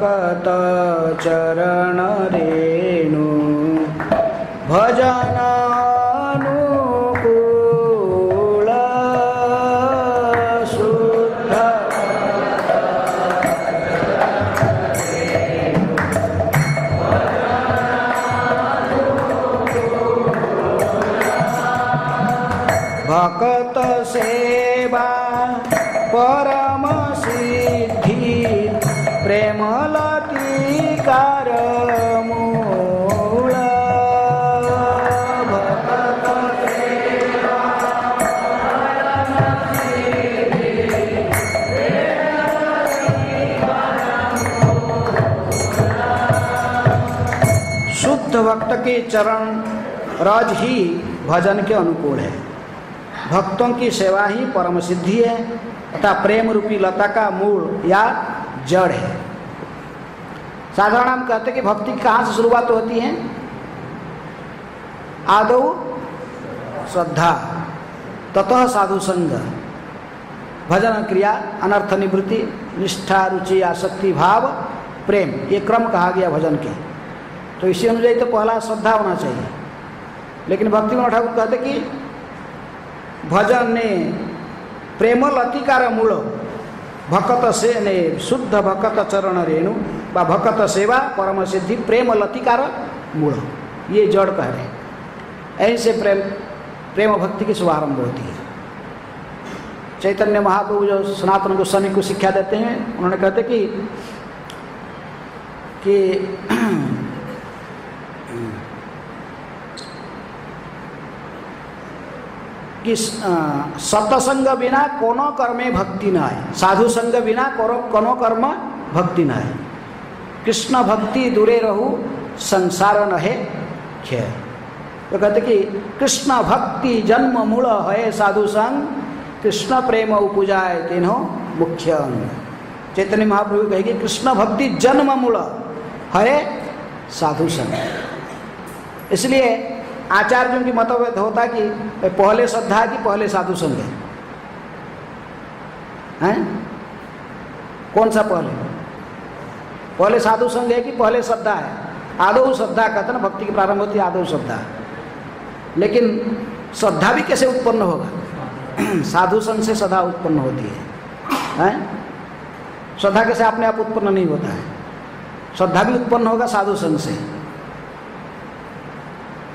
कत चरण रेणु भजन अनुकूल शुद्ध भक्त सेवा परम सिद्धि प्रेमलतिकार मूल भक्त सेवा परम सिद्धि शुद्ध भक्त के चरण रज ही भजन के अनुकूल है। भक्तों की सेवा ही परम सिद्धि है तथा प्रेम रूपी लता का मूल या जड़ है। साधारण हम कहते कि भक्ति कहाँ से शुरुआत होती है? आदौ श्रद्धा, ततः साधु संग, भजन क्रिया, अनर्थ निवृत्ति, निष्ठा, रुचि, आसक्ति, भाव, प्रेम, ये क्रम कहा गया भजन के। तो इसी अनुଯାयी तो पहला श्रद्धा होना चाहिए। लेकिन भक्ति विनोद ठाकुर कहते कि भजन ने प्रेम लतिकार मूल भक्त से ने शुद्ध भक्त चरण रेणु व भक्त सेवा परम सिद्धि प्रेम लतिकार मूल, ये जड़ कह रहे हैं। ऐसे प्रेम भक्ति की शुभारंभ होती है। चैतन्य महाप्रभु जो सनातन गोस्वामी को शिक्षा देते हैं, उन्होंने कहते कि सतसंग बिना कोनो कर्मे भक्ति न है, साधु संग बिना कोनो कर्म भक्ति न है। कृष्ण भक्ति दूरे रहू संसार न है क्षय। तो कहते कि कृष्ण भक्ति जन्म मूल है साधु संग, कृष्ण प्रेम उपजाए तीनों मुख्य अंग। चैतन्य महाप्रभु कहेगी कृष्ण भक्ति जन्म मूल है साधु संग। इसलिए आचार्यों की मतभेद होता कि पहले श्रद्धा कि पहले साधु संग है? कौन सा पहले? पहले साधु संग है कि पहले श्रद्धा है? आदौ श्रद्धा कहते ना, भक्ति की प्रारंभ होती है आदौ श्रद्धा। लेकिन श्रद्धा भी कैसे उत्पन्न होगा? साधु संग से श्रद्धा उत्पन्न होती है। श्रद्धा कैसे अपने आप उत्पन्न नहीं होता है, श्रद्धा भी उत्पन्न होगा साधु संग से।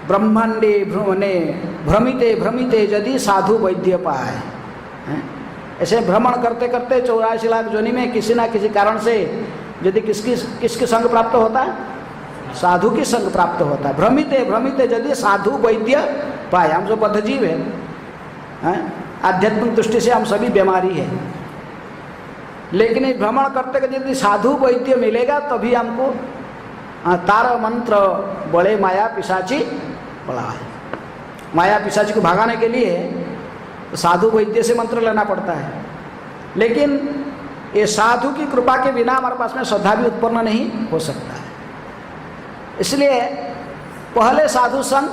ब्रह्मांडे भ्रमिते भ्रमिते यदि साधु वैद्य पाए, ऐसे भ्रमण करते करते 84 लाख योनि में किसी ना किसी कारण से यदि किसके संग प्राप्त होता है? साधु की संग प्राप्त होता है। भ्रमिते भ्रमिते यदि साधु वैद्य पाए, हम जो बद्धजीव है, आध्यात्मिक दृष्टि से हम सभी बीमारी है। लेकिन भ्रमण करते करते यदि साधु वैद्य मिलेगा तभी हमको तार मंत्र बड़े माया पिशाची बड़ा है। माया पिशाची को भगाने के लिए तो साधु वैद्य से मंत्र लेना पड़ता है। लेकिन ये साधु की कृपा के बिना हमारे पास में श्रद्धा भी उत्पन्न नहीं हो सकता है। इसलिए पहले साधु संग,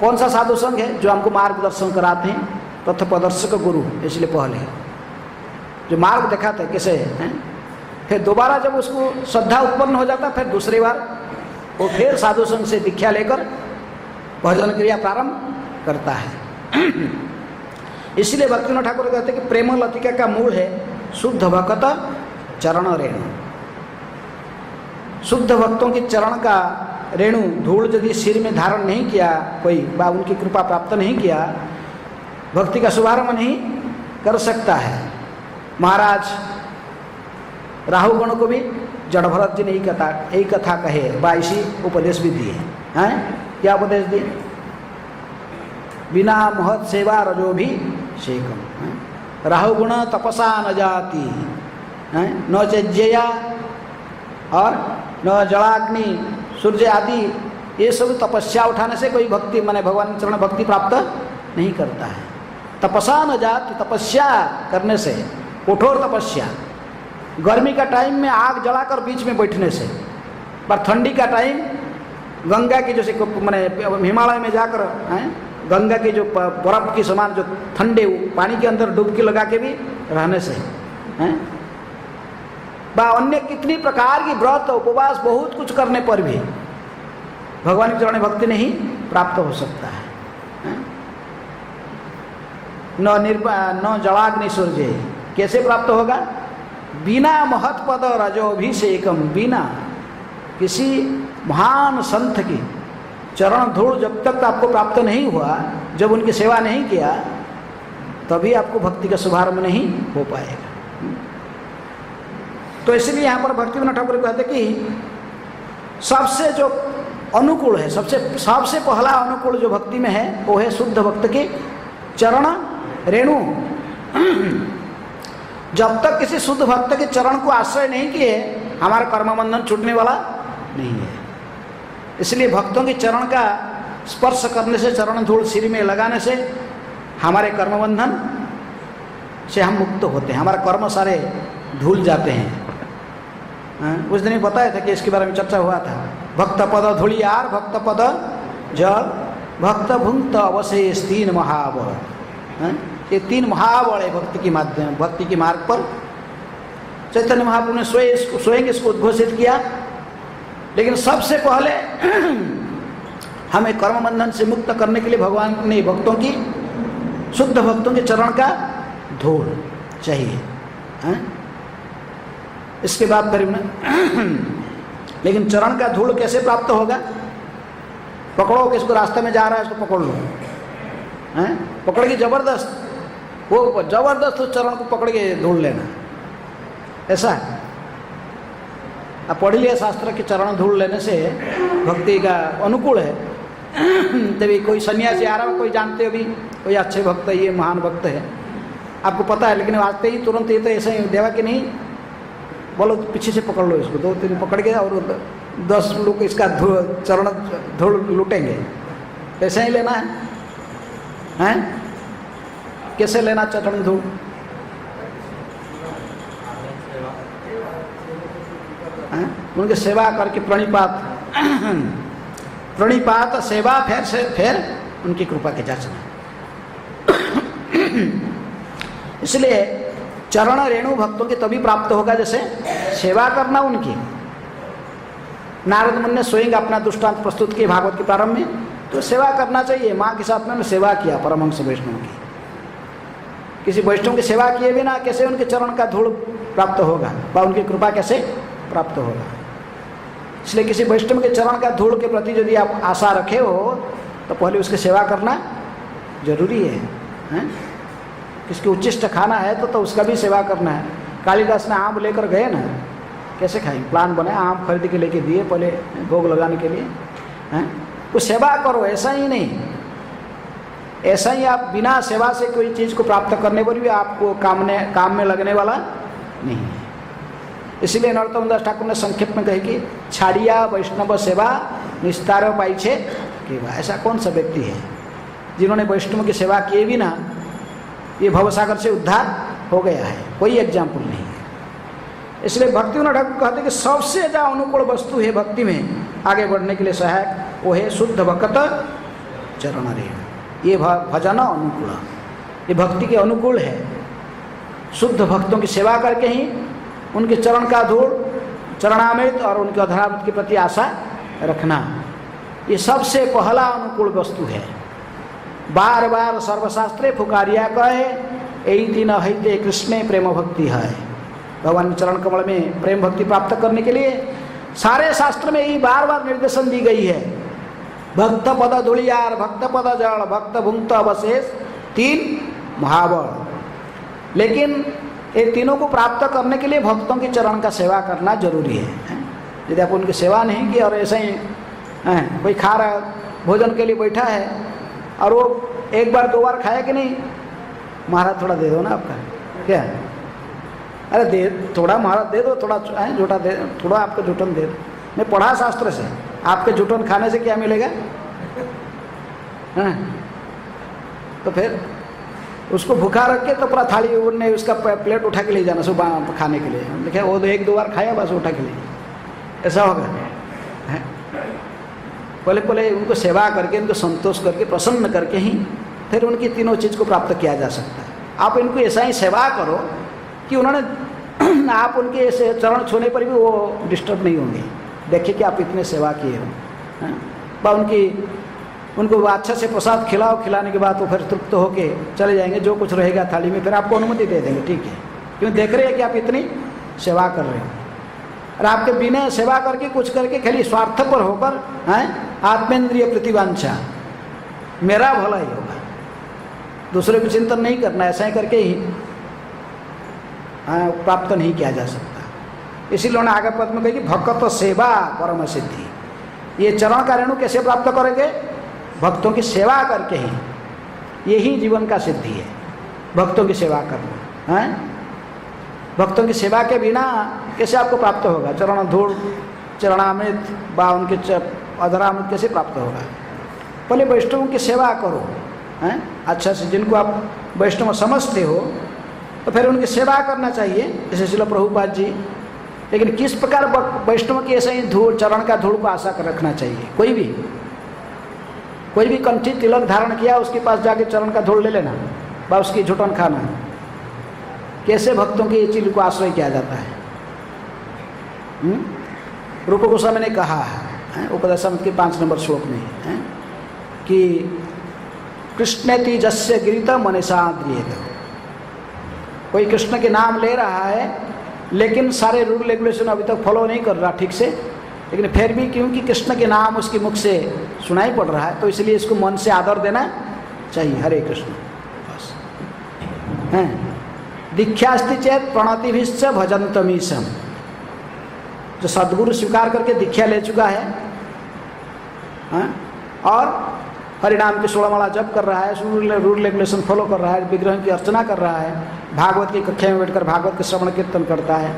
कौन सा साधु संग है? जो हमको मार्गदर्शन कराते हैं, तथा प्रदर्शक गुरु, इसलिए पहले जो मार्ग दिखाते हैं कैसे है। फिर दोबारा जब उसको श्रद्धा उत्पन्न हो जाता है, फिर दूसरी बार वो फिर साधु संग से दीक्षा लेकर भजन क्रिया प्रारंभ करता है। इसलिए भक्ति विनोद ठाकुर कहते हैं कि प्रेम लतिका का मूल है शुद्ध भक्त चरण रेणु। शुद्ध भक्तों के चरण का रेणु धूल यदि सिर में धारण नहीं किया कोई, बा उनकी कृपा प्राप्त नहीं किया, भक्ति का शुभारंभ नहीं कर सकता है। महाराज राहु गण को भी जड़ भरत जी ने यही कथा कहे, बाईसी उपदेश भी दिए हैं। क्या उपदेश दिए? बिना महत सेवा रजो भी शेकम, राहु गुण तपसा न जाती, न चज्जया और न जलाग्नि सूर्य आदि, ये सब तपस्या उठाने से कोई भक्ति माने भगवान चरण भक्ति प्राप्त नहीं करता है। तपसा न जाती, तपस्या करने से, कठोर तपस्या, गर्मी का टाइम में आग जलाकर बीच में बैठने से, पर ठंडी का टाइम गंगा की जैसे मैंने हिमालय में जाकर गंगा की जो बर्फ के समान जो ठंडे पानी के अंदर डुबकी लगा के भी रहने से व अन्य कितनी प्रकार की व्रत उपवास बहुत कुछ करने पर भी भगवान के चरण भक्ति नहीं प्राप्त हो सकता है। न जलाग्नि सूर्य, कैसे प्राप्त होगा? बिना महत्पद रजोभिषेकम, बिना किसी महान संत की चरण धूल जब तक आपको प्राप्त नहीं हुआ, जब उनकी सेवा नहीं किया, तभी आपको भक्ति का शुभारंभ नहीं हो पाएगा। तो इसलिए यहाँ पर भक्तिविनोद ठाकुर कहते कि सबसे जो अनुकूल है, सबसे पहला अनुकूल जो भक्ति में है वो है शुद्ध भक्त के चरण रेणु। जब तक किसी शुद्ध भक्त के चरण को आश्रय नहीं किए, हमारा कर्म बंधन छूटने वाला नहीं है। इसलिए भक्तों के चरण का स्पर्श करने से, चरण धूल सिर में लगाने से हमारे कर्म बंधन से हम मुक्त होते हैं, हमारे कर्म सारे धूल जाते हैं। उस दिन बताया था कि इसके बारे में चर्चा हुआ था। भक्त पद धूलियार, भक्त पद जल, भक्त भुंक्त अवशेष, तीन महाबल। ये तीन महाबल है भक्ति के माध्यम, भक्ति के मार्ग पर। चैतन्य महाप्रभु ने स्वयं इसको उद्घोषित किया। लेकिन सबसे पहले हमें कर्म बंधन से मुक्त करने के लिए भगवान ने भक्तों की, शुद्ध भक्तों के चरण का धूल चाहिए। इसके बाद फिर लेकिन चरण का धूल कैसे प्राप्त होगा? पकड़ो, किसको रास्ते में जा रहा है उसको पकड़ लो, पकड़ के जबरदस्त, वो जबरदस्त उस चरण को पकड़ के धूल लेना, ऐसा है। अब पढ़ लिया शास्त्र के चरण धूल लेने से भक्ति का अनुकूल है। तभी कोई सन्यासी आ रहा है, कोई जानते हो भी, कोई अच्छे भक्त है, ये महान भक्त है, आपको पता है, लेकिन आते ही तुरंत ये तो ऐसा ही देवा कि नहीं, बोलो पीछे से पकड़ लो इसको, 2-3 पकड़ के और 10 लोग इसका चरण धूल लूटेंगे। ऐसा ही लेना है, हैं? कैसे लेना चरण धूल? उनकी सेवा करके प्रणिपात प्रणिपात सेवा, फिर उनकी कृपा के जाचना। इसलिए चरण रेणु भक्तों की तभी प्राप्त होगा जैसे सेवा करना उनकी। नारद मुनि ने स्वयं अपना दृष्टांत प्रस्तुत किया भागवत के प्रारंभ में, तो सेवा करना चाहिए। माँ के साथ में सेवा किया परमहंस वैष्णव की, किसी वैष्णव की सेवा किए बिना कैसे उनके चरण का धूल प्राप्त होगा, व उनकी कृपा कैसे प्राप्त होगा? इसलिए किसी वैष्णव के चरण का धूल के प्रति यदि आप आशा रखे हो तो पहले उसकी सेवा करना जरूरी है, हैं? किसकी उच्चिष्ट खाना है तो उसका भी सेवा करना है। कालिदास ने आम लेकर गए ना, कैसे खाएंगे? प्लान बनाया, आम खरीद के लेके दिए पहले भोग लगाने के लिए, हैं? तो सेवा करो, ऐसा ही नहीं, ऐसा ही आप बिना सेवा से कोई चीज़ को प्राप्त करने पर भी आपको काम में लगने वाला नहीं है। इसलिए नरोत्तम दास ठाकुर ने संक्षेप में कहे कि छाड़िया वैष्णव सेवा निस्तार पाइछे केवा। ऐसा कौन सा व्यक्ति है जिन्होंने वैष्णव की सेवा किए बिना ये भवसागर से उद्धार हो गया है? कोई एग्जाम्पल नहीं है। इसलिए भक्तिविनोद ठाकुर कहते कि सबसे ज़्यादा अनुकूल वस्तु है भक्ति में आगे बढ़ने के लिए सहायक, वो है शुद्ध भक्त चरण रेणु। ये भजन अनुकूल, ये भक्ति के अनुकूल है। शुद्ध भक्तों की सेवा करके ही उनके चरण का धूल, चरणामृत और उनके अधरामृत के प्रति आशा रखना, ये सबसे पहला अनुकूल वस्तु है। बार बार सर्वशास्त्रे फुकारिया कहे, यही तीन हईते कृष्ण प्रेम भक्ति है। भगवान के चरण कमल में प्रेम भक्ति प्राप्त करने के लिए सारे शास्त्र में यही बार बार निर्देशन दी गई है। भक्त पद धूलियार, भक्त पद जड़, भक्त भुंक्त अवशेष, तीन महाबल। लेकिन ये तीनों को प्राप्त करने के लिए भक्तों के चरण का सेवा करना जरूरी है। यदि आप उनकी सेवा नहीं की और ऐसे ही कोई खा रहा भोजन के लिए बैठा है और वो एक बार 2 बार खाया कि नहीं, महाराज थोड़ा दे दो ना आपका, क्या अरे दे थोड़ा महाराज दे दो, थोड़ा जूठा दे, थोड़ा आपको जूठन दे दो। मैं पढ़ा शास्त्र से, आपके जूठन खाने से क्या मिलेगा? तो फिर उसको भूखा रख के तो पूरा थाली उन्हें उसका प्लेट उठा के ले जाना सुबह खाने के लिए। देखिए वो 1-2 बार खाया बस उठा के लिए, ऐसा होगा? पहले उनको सेवा करके, उनको संतोष करके, प्रसन्न करके ही फिर उनकी तीनों चीज़ को प्राप्त किया जा सकता है। आप इनको ऐसा ही सेवा करो कि उन्होंने आप उनके ऐसे चरण छूने पर भी वो डिस्टर्ब नहीं होंगे। देखिए कि आप इतने सेवा किए हो, उनको अच्छा से प्रसाद खिलाओ, खिलाने के बाद वो फिर तृप्त होके चले जाएंगे। जो कुछ रहेगा थाली में फिर आपको अनुमति दे देंगे, ठीक है, क्यों देख रहे हैं कि आप इतनी सेवा कर रहे हो। और आपके बिना सेवा करके कुछ करके खाली स्वार्थपर होकर आत्मेंद्रिय प्रतिवांछा, मेरा भला ही होगा, दूसरे को चिंतन नहीं करना, ऐसा ही करके ही प्राप्त नहीं किया जा सकता। इसीलिए उन्होंने आगे पद में कही कि भक्त सेवा परम सिद्धि। ये चरण का रेणु कैसे प्राप्त करेंगे? भक्तों की सेवा करके ही, यही जीवन का सिद्धि है, भक्तों की सेवा करना है। भक्तों की सेवा के बिना कैसे आपको प्राप्त होगा? चरण धूल, चरणामृत बा उनके अधरामृत कैसे प्राप्त होगा? पहले वैष्णवों की सेवा करो हैं अच्छा से, जिनको आप वैष्णव समझते हो तो फिर उनकी सेवा करना चाहिए, जैसे श्रील प्रभुपाद जी। लेकिन किस प्रकार वैष्णव की ऐसे ही धूल, चरण का धूल को आशा कर रखना चाहिए? कोई भी कंठी तिलक धारण किया, उसके पास जाके चरण का धूल ले लेना, बा उसकी झुटन खाना। कैसे भक्तों की ये चीज को आश्रय किया जाता है? रूप गोस्वामी ने कहा है उपदेशामृत के 5 नंबर श्लोक में है कि कृष्णेति जस्य गिरित मनसा द्रियेत। कोई कृष्ण के नाम ले रहा है लेकिन सारे रूल रेगुलेशन अभी तक फॉलो नहीं कर रहा ठीक से, लेकिन फिर भी क्योंकि कृष्ण के नाम उसके मुख से सुनाई पड़ रहा है तो इसलिए इसको मन से आदर देना चाहिए। हरे कृष्ण बस हैं। दीक्षास्ति चेत प्रणतिभिश्च भजन्तमीशम। जो सद्गुरु स्वीकार करके दीक्षा ले चुका है और हरिनाम की 16 माला जप कर रहा है, रूल रेगुलेशन फॉलो कर रहा है, विग्रह की अर्चना कर रहा है, भागवत की कक्षा में बैठकर भागवत के श्रवण कीर्तन करता है,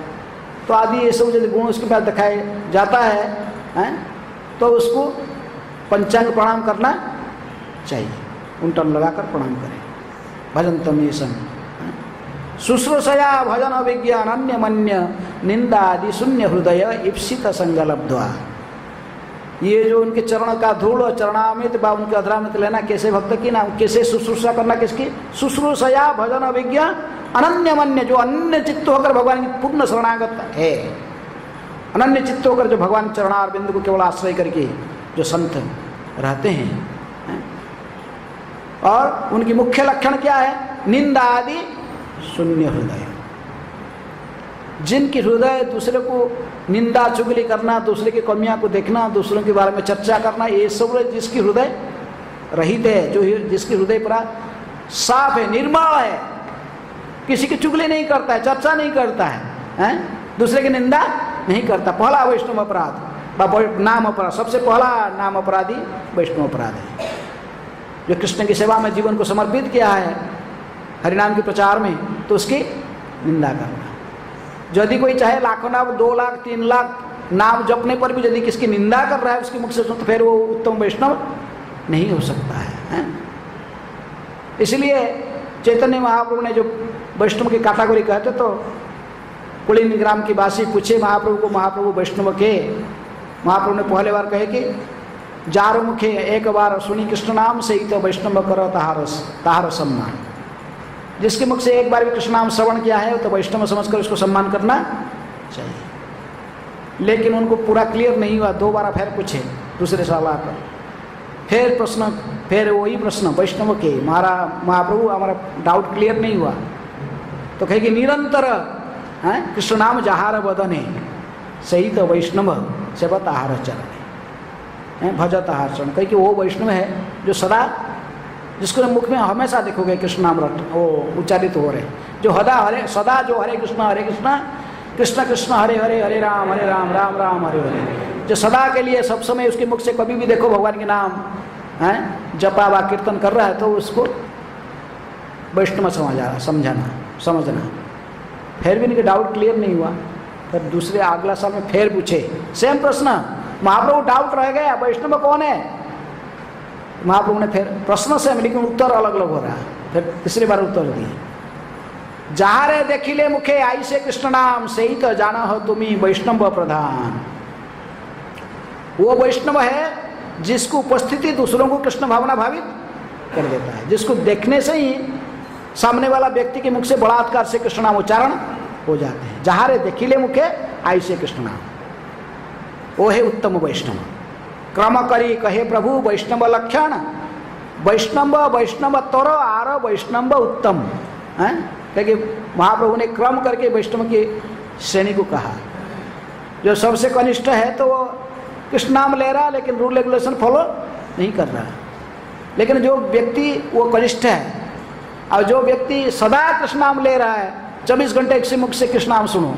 तो आदि ये सब यदि गुण उसके पास दिखाए जाता है तो उसको पंचांग प्रणाम करना चाहिए, उल्टन लगाकर प्रणाम करें। भजन्तमीशम शुश्रूषया भजन विज्ञान अन्य मन्य निंदा आदि शून्य हृदय ईप्सित संगलब्ध्वा। ये जो उनके चरण का धूल और चरणामृत बा उनके अधरामृत लेना कैसे भक्त की नाम, कैसे शुश्रूषा करना किसकी? शुश्रूषया भजन विज्ञा अनन्य मन्य, जो अन्य चित्त होकर भगवान की पूर्ण शरणागत है, अनन्य चित्त होकर जो भगवान चरणार बिंदु को केवल आश्रय करके जो संत रहते हैं। और उनकी मुख्य लक्षण क्या है? निंदा आदि शून्य हृदय। जिनकी हृदय दूसरे को निंदा चुगली करना, दूसरे की कमियां को देखना, दूसरों के बारे में चर्चा करना, ये सब जिसकी हृदय रहित है, जो जिसकी हृदय पूरा साफ है, निर्मल है, किसी की चुगली नहीं करता है, चर्चा नहीं करता है, दूसरे की निंदा नहीं करता। पहला वैष्णव अपराध नाम अपराध, सबसे पहला नाम अपराधी वैष्णव अपराध है। जो कृष्ण की सेवा में जीवन को समर्पित किया है हरिनाम के प्रचार में, तो उसकी निंदा करना। यदि कोई चाहे लाखों नाम 2 लाख 3 लाख नाम जपने पर भी यदि किसकी निंदा कर रहा है उसके मुख से, तो फिर वो उत्तम वैष्णव नहीं हो सकता है। इसलिए चैतन्य महाप्रभु ने जो वैष्णव की कैटेगरी कहते तो कुलीन ग्राम की वासी पूछे महाप्रभु को, महाप्रभु वैष्णव के? महाप्रभु ने पहले बार कहे कि जार मुखे एक बार सुनी कृष्ण नाम से ही तो वैष्णव करो ताहार सम्मान। जिसके मुख से एक बार भी कृष्ण नाम श्रवण किया है तो वैष्णव समझकर उसको सम्मान करना चाहिए। लेकिन उनको पूरा क्लियर नहीं हुआ, 2 बार फिर पूछे दूसरे साल आकर, फिर प्रश्न, फिर वही प्रश्न वैष्णव के, महाप्रभु हमारा डाउट क्लियर नहीं हुआ। तो कहे कि निरंतर कृष्ण नाम जहार बदने सही तो वैष्णव सेवत आहार चरण भजत आहार चरण। कहे कि वो वैष्णव है जो सदा, जिसको मुख में हमेशा देखोगे कृष्ण नाम वो उच्चारित हो रहे, जो सदा जो हरे कृष्ण कृष्ण कृष्ण हरे हरे हरे राम राम राम हरे हरे, जो सदा के लिए सब समय उसके मुख से कभी भी देखो भगवान के नाम जपा वा कीर्तन कर रहा है, तो उसको वैष्णव समझना। फिर भी इनके डाउट क्लियर नहीं हुआ, फिर दूसरे अगला साल में फिर पूछे सेम प्रश्न। महाप्रभु डाउट रह गया वैष्णव कौन है? महाप्रभु ने फिर प्रश्न से, लेकिन उत्तर अलग अलग हो रहा है, फिर तीसरी बार उत्तर दिए, जहाँ रे देखिले मुखे आई से कृष्ण नाम से ही तो जाना हो तुम्ही वैष्णव प्रधान। वो वैष्णव है जिसको उपस्थिति दूसरों को कृष्ण भावना भावित कर देता है, जिसको देखने से ही सामने वाला व्यक्ति के मुख से बलात्कार से कृष्ण नाम उच्चारण हो जाते हैं। जहाँ रे देखिले मुखे ऐसे कृष्ण नाम, वो है उत्तम वैष्णव। क्रम करी कहे प्रभु वैष्णव लक्षण, वैष्णव वैष्णव तोर आर वैष्णव उत्तम है। क्योंकि महाप्रभु ने क्रम करके वैष्णव की श्रेणी को कहा। जो सबसे कनिष्ठ है तो वो कृष्ण नाम ले रहा लेकिन रूल रेगुलेशन फॉलो नहीं कर रहा, लेकिन जो व्यक्ति वो कनिष्ठ है और जो व्यक्ति सदा कृष्ण नाम ले रहा है, 24 घंटे एक से मुख से कृष्ण नाम सुनो,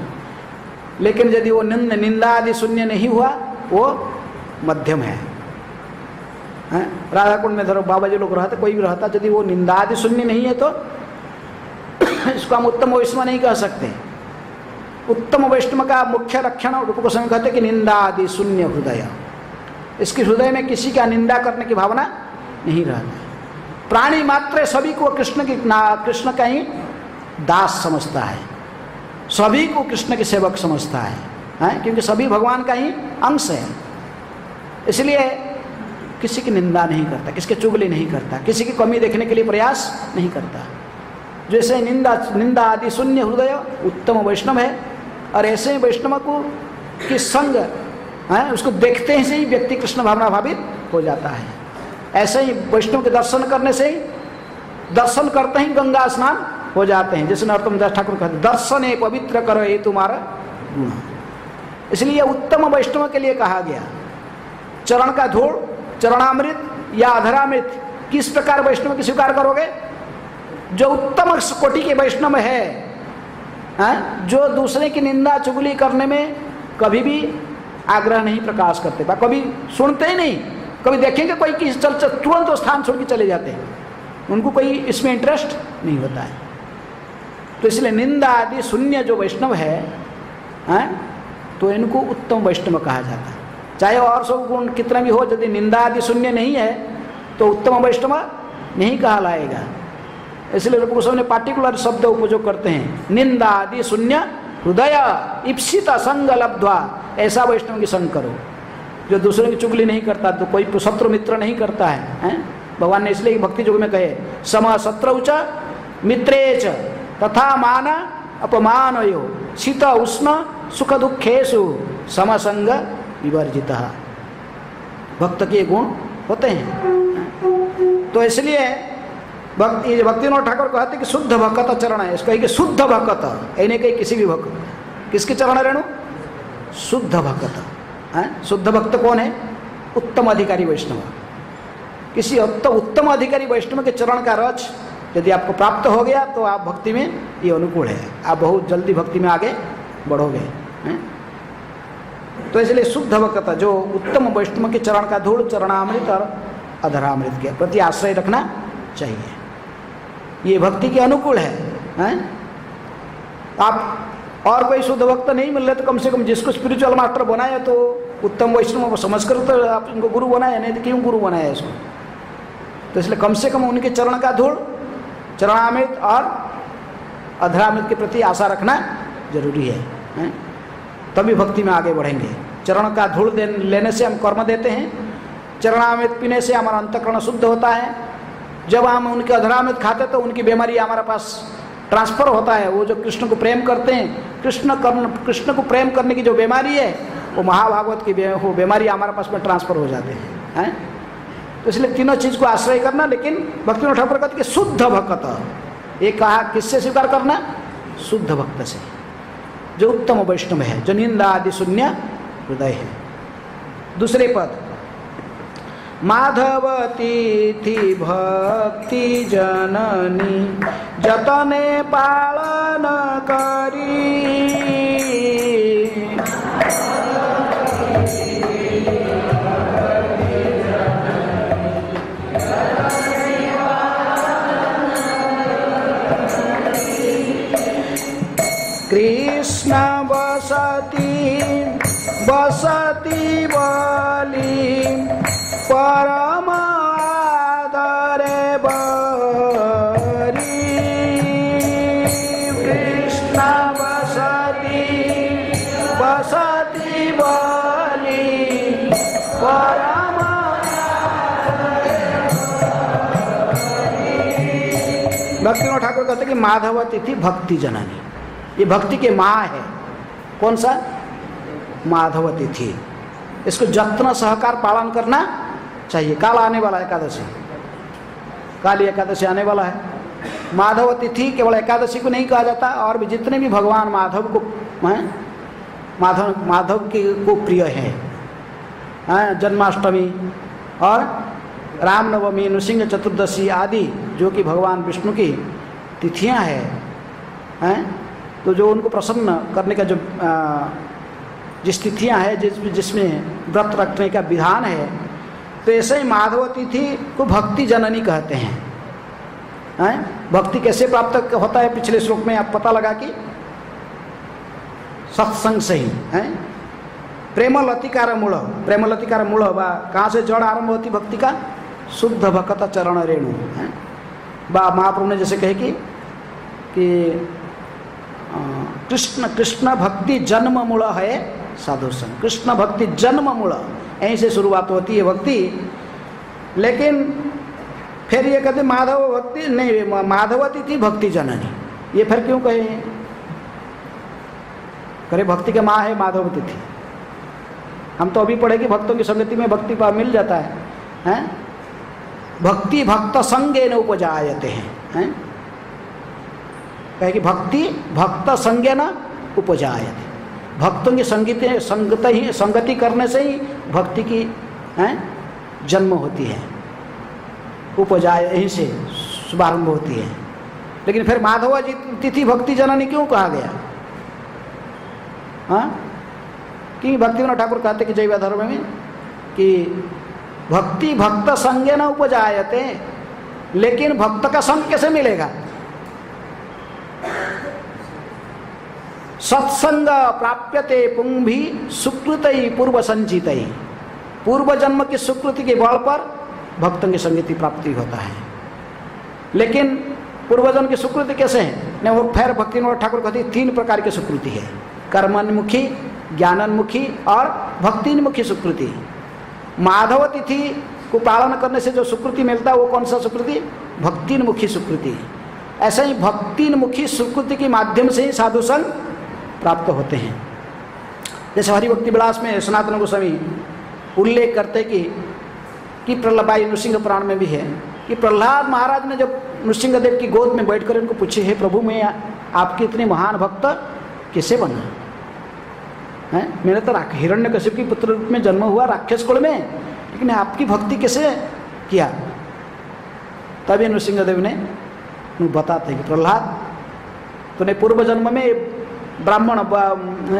लेकिन यदि वो निंदा आदि शून्य नहीं हुआ वो मध्यम है। राधा कुंड में धरो बाबा जी लोग रहते, कोई भी रहता, यदि वो निंदा आदि शून्य नहीं है तो इसको हम उत्तम वैष्णव नहीं कह सकते। उत्तम वैष्णव का मुख्य लक्षण रूप गोस्वामी कहते कि निंदा आदि शून्य हृदय, इसके हृदय में किसी का निंदा करने की भावना नहीं रहती। प्राणी मात्र सभी को कृष्ण का ही दास समझता है, सभी को कृष्ण के सेवक समझता है, क्योंकि सभी भगवान का ही अंश है। इसलिए किसी की निंदा नहीं करता, किसी की चुगली नहीं करता, किसी की कमी देखने के लिए प्रयास नहीं करता। जैसे निंदा आदि शून्य हृदय उत्तम वैष्णव है, और ऐसे वैष्णव को कि संग है उसको देखते ही से ही व्यक्ति कृष्ण भावना भावित हो जाता है। ऐसे ही वैष्णव के दर्शन करने से ही, दर्शन करते ही गंगा स्नान हो जाते हैं। जैसे नरोत्तम दास ठाकुर कहते दर्शन पवित्र करो ये तुम्हारा गुण। इसलिए उत्तम वैष्णव के लिए कहा गया। चरण का धूल, चरणामृत या अधरामृत किस प्रकार वैष्णव की स्वीकार करोगे? जो उत्तम कोटि के वैष्णव है, जो दूसरे की निंदा चुगली करने में कभी भी आग्रह नहीं प्रकाश करते, कभी सुनते ही नहीं, कभी देखेंगे कोई किसी चल तुरंत स्थान छोड़ के चले जाते हैं, उनको कोई इसमें इंटरेस्ट नहीं होता है। तो इसलिए निंदा आदि शून्य जो वैष्णव है, तो इनको उत्तम वैष्णव कहा जाता है। चाहे और सब गुण कितना भी हो, यदि निंदा आदि शून्य नहीं है तो उत्तम वैष्णव नहीं कहलाएगा। इसलिए रूप गोस्वामी ने पार्टिकुलर शब्द उपयोग करते हैं, निंदा आदि शून्य हृदय इप्सित संग लब्ध्वा, ऐसा वैष्णव की संग करो जो दूसरे की चुगली नहीं करता, तो कोई शत्रु मित्र नहीं करता है। भगवान ने इसलिए भक्ति योग में कहे सम शत्रु च मित्रे च तथा मान अपमान यो शीत उष्ण सुख दुखेशु समसंग विवर्जित। भक्त के गुण होते हैं। तो इसलिए भक्तिविनोद ठाकुर कहते कि शुद्ध भक्त चरण है, इसको कि शुद्ध भक्त, ऐने कहीं किसी भी भक्त, किसके चरण रेणु? शुद्ध भक्त। शुद्ध भक्त कौन है? उत्तम अधिकारी वैष्णव। किसी उत्तम अधिकारी वैष्णव के चरण का रच यदि आपको प्राप्त हो गया तो आप भक्ति में ये अनुकूल है, आप बहुत जल्दी भक्ति में आगे बढ़ोगे। तो इसलिए शुद्ध भक्त जो उत्तम वैष्णव के चरण का धूल, चरणामृत और अधरामृत के प्रति आश्रय रखना चाहिए, ये भक्ति के अनुकूल है। आप और कोई शुद्ध भक्त नहीं मिल रहे तो कम से कम जिसको स्पिरिचुअल मास्टर बनाया तो उत्तम वैष्णव समझकर तो आप इनको गुरु बनाया, नहीं तो क्यों गुरु बनाया इसको? तो इसलिए कम से कम उनके चरण का धूल, चरणामृत और अधरामृत के प्रति आशा रखना जरूरी है, तभी भक्ति में आगे बढ़ेंगे। चरण का धूल लेने से हम कर्म देते हैं, चरणामृत पीने से हमारा अंतःकरण शुद्ध होता है। जब हम उनके अधरामृत खाते तो उनकी बीमारी हमारे पास ट्रांसफर होता है। वो जो कृष्ण को प्रेम करते हैं, कृष्ण को प्रेम करने की जो बीमारी है वो महाभागवत की वो बीमारी हमारे पास में ट्रांसफर हो जाते हैं। तो इसलिए तीनों चीज़ को आश्रय करना, लेकिन भक्तिविनोद ठाकुर कहते कि शुद्ध भक्त, ये कहा किससे स्वीकार करना? शुद्ध भक्त से, जो उत्तम वैष्णव है, जो निंदा आदि शून्य हृदय है। दूसरे पद माधवती थी भक्ति जननी जतने पालन करी, कृष्ण बसती वाली परम आदरे बरी, कृष्ण बसती वाली परम भक्तिविनोद ठाकुर कहते कि माधव तिथि भक्ति जननी, ये भक्ति के माह है। कौन सा? माधव तिथि। इसको जत्न सहकार पालन करना चाहिए। काल आने वाला है एकादशी, काली एकादशी आने वाला है। माधव तिथि केवल एकादशी को नहीं कहा जाता, और भी जितने भी भगवान माधव को माधव के को प्रिय है, जन्माष्टमी और रामनवमी, नृसिंह चतुर्दशी आदि जो कि भगवान विष्णु की तिथियां हैं, तो जो उनको प्रसन्न करने का जो जिस तिथियां हैं जिसमें व्रत रखने का विधान है, तो ऐसे ही माधव तिथि को भक्ति जननी कहते हैं। भक्ति कैसे प्राप्त होता है? पिछले श्लोक में आप पता लगा कि सत्संग से ही है। प्रेमलतिकार मूल, प्रेमलतिकार मूल कहाँ से जड़ आरंभ होती भक्ति का? शुद्ध भक्त चरण रेणु है। महाप्रभु ने जैसे कहे कि कृष्ण भक्ति जन्म मूल है साधु संग। कृष्ण भक्ति जन्म मूल, यहीं से शुरुआत होती है भक्ति। लेकिन फिर ये कहते माधव भक्ति नहीं, माधव तिथि भक्ति जननी, ये फिर क्यों कहे? करे भक्ति के माँ है माधव तिथि। हम तो अभी पढ़े कि भक्तों की संगति में भक्ति पाप मिल जाता है? भक्ति भक्त संगे न उपजायते हैं, कहे कि भक्ति भक्त संगे न उपजायते। भक्तों की संगति करने से ही भक्ति की जन्म होती है, उपजाय यहीं से शुभारंभ होती है। लेकिन फिर माधव तिथि भक्ति जननी क्यों कहा गया? कि भक्तिविनोद ठाकुर कहते कि जैव धर्म में कि भक्ति भक्त संगे न उपजायते, लेकिन भक्त का संग कैसे मिलेगा? सत्संग प्राप्यते पुंभी सुकृतई पूर्व संचितई। पूर्व जन्म की सुकृति के बल पर भक्तों की संगति प्राप्ति होता है। लेकिन पूर्वजन्म की सुकृति कैसे है? ने वो फिर भक्तिविनोद ठाकुर कहते 3 प्रकार की सुकृति है, कर्मन्मुखी, ज्ञानन्मुखी और भक्तिन्मुखी सुकृति। माधव तिथि को पालन करने से जो सुकृति मिलता है वो कौन सा सुकृति? भक्तिन्मुखी सुकृति। ऐसे ही भक्तिन्मुखी सुकृति के माध्यम से ही साधु संग प्राप्त होते हैं। जैसे हरिभक्ति विलास में सनातन गोस्वामी उल्लेख करते कि प्रहलाद नृसिंह पुराण में भी है कि प्रहलाद महाराज ने जब नृसिंह देव की गोद में बैठकर इनको पूछे, हे प्रभु मैं आपके इतने महान भक्त कैसे बना है? मैंने तो हिरण्यकशिप की पुत्र रूप में जन्म हुआ राक्षस कुल में, लेकिन आपकी भक्ति कैसे किया? तभी नृसिंह देव ने बताते कि प्रहलाद तूने पूर्व जन्म में ब्राह्मण,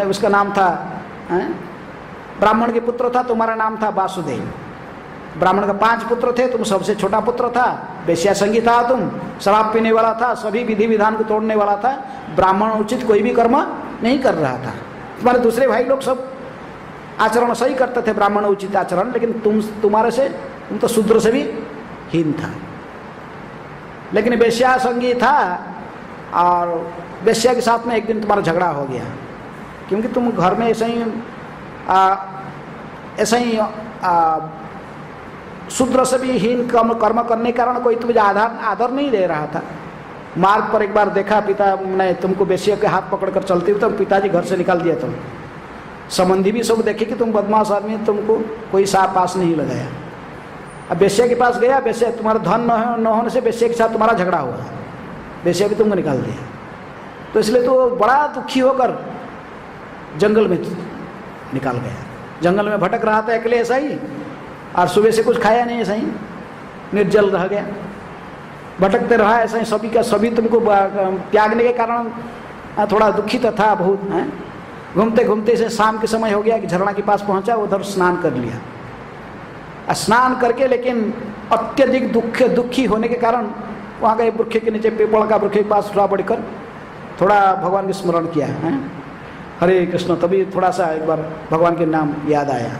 उसका नाम था ब्राह्मण के पुत्र था, तुम्हारा नाम था वासुदेव। ब्राह्मण का 5 पुत्र थे, तुम सबसे छोटा पुत्र था, वेश्या संगी था, तुम शराब पीने वाला था, सभी विधि विधान को तोड़ने वाला था, ब्राह्मण उचित कोई भी कर्म नहीं कर रहा था। तुम्हारे दूसरे भाई लोग सब आचरण सही करते थे, ब्राह्मण उचित आचरण, लेकिन तुम तो शूद्र से भी हीन था। लेकिन वेश्या संगी था और वेश्या के साथ में एक दिन तुम्हारा झगड़ा हो गया, क्योंकि तुम घर में ऐसे ही शूद्र से भी हीन कर्म करने के कारण कोई तुम्हें आदर नहीं दे रहा था। मार्ग पर एक बार देखा पिता ने तुमको वेश्या के हाथ पकड़कर चलती हुई, तो पिताजी घर से निकाल दिया। तुम संबंधी भी सब देखे कि तुम बदमाश आदमी, तुमको कोई साफ पास नहीं लगाया। अब वेश्या के पास गया, वेश्या तुम्हारा धन न होने से वेश्या के साथ तुम्हारा झगड़ा हुआ, वेश्या भी तुमको निकाल दिया। तो इसलिए तो बड़ा दुखी होकर जंगल में निकाल गया। जंगल में भटक रहा था अकेले ऐसा ही, और सुबह से कुछ खाया नहीं, ऐसा ही निर्जल रह गया, भटकते रहा ऐसा ही। सभी का सभी तुमको त्यागने के कारण थोड़ा दुखित था बहुत। घूमते घूमते से शाम के समय हो गया कि झरना के पास पहुंचा, उधर स्नान कर लिया। स्नान करके लेकिन अत्यधिक दुखी होने के कारण वहाँ गए वृक्ष के नीचे, पीपल का वृक्ष के पास थोड़ा बढ़कर थोड़ा भगवान के स्मरण किया है, हरे कृष्ण। तभी थोड़ा सा एक बार भगवान के नाम याद आया।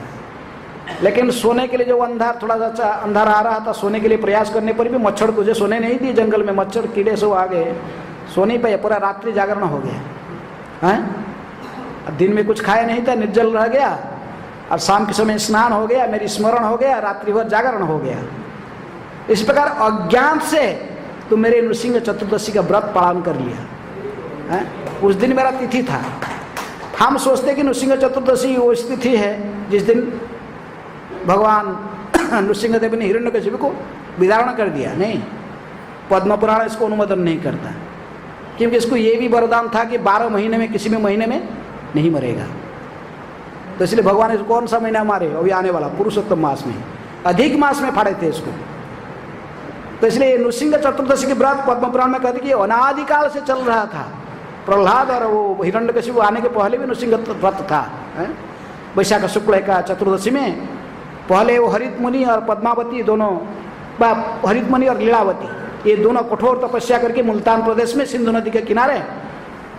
लेकिन सोने के लिए जो थोड़ा सा अंधार आ रहा था, सोने के लिए प्रयास करने पर भी मच्छर तुझे सोने नहीं दिए। जंगल में मच्छर कीड़े सब आ गए, सोने पे पूरा रात्रि जागरण हो गया है। अब दिन में कुछ खाया नहीं था, निर्जल रह गया, और शाम के समय स्नान हो गया, मेरी स्मरण हो गया, रात्रि भर जागरण हो गया। इस प्रकार अज्ञान से तो मेरे नृसिंह चतुर्दशी का व्रत पालन कर लिया है। उस दिन मेरा तिथि था। हम सोचते कि नृसिंह चतुर्दशी वो तिथि है जिस दिन भगवान नृसिंहदेव ने हिरण्यकशिपु को विदारण कर दिया। नहीं, पद्म पुराण इसको अनुमोदन नहीं करता, क्योंकि इसको ये भी वरदान था कि 12 महीने में किसी भी महीने में नहीं मरेगा। तो इसलिए भगवान इसको कौन सा महीना मारे, अभी आने वाला पुरुषोत्तम मास में, अधिक मास में फाड़े थे इसको। तो इसलिए नृसिंह चतुर्दशी के व्रत पद्म पुराण में कहते कि अनादिकाल से चल रहा था। प्रहलाद और वो हिरण्यकशिपु आने के पहले भी नृसिंह व्रत था। वैशाख शुक्ल का चतुर्दशी में पहले वो हरित मुनि और पद्मावती दोनों, हरित मुनि और लीलावती, ये दोनों कठोर तपस्या करके मुल्तान प्रदेश में सिंधु नदी के किनारे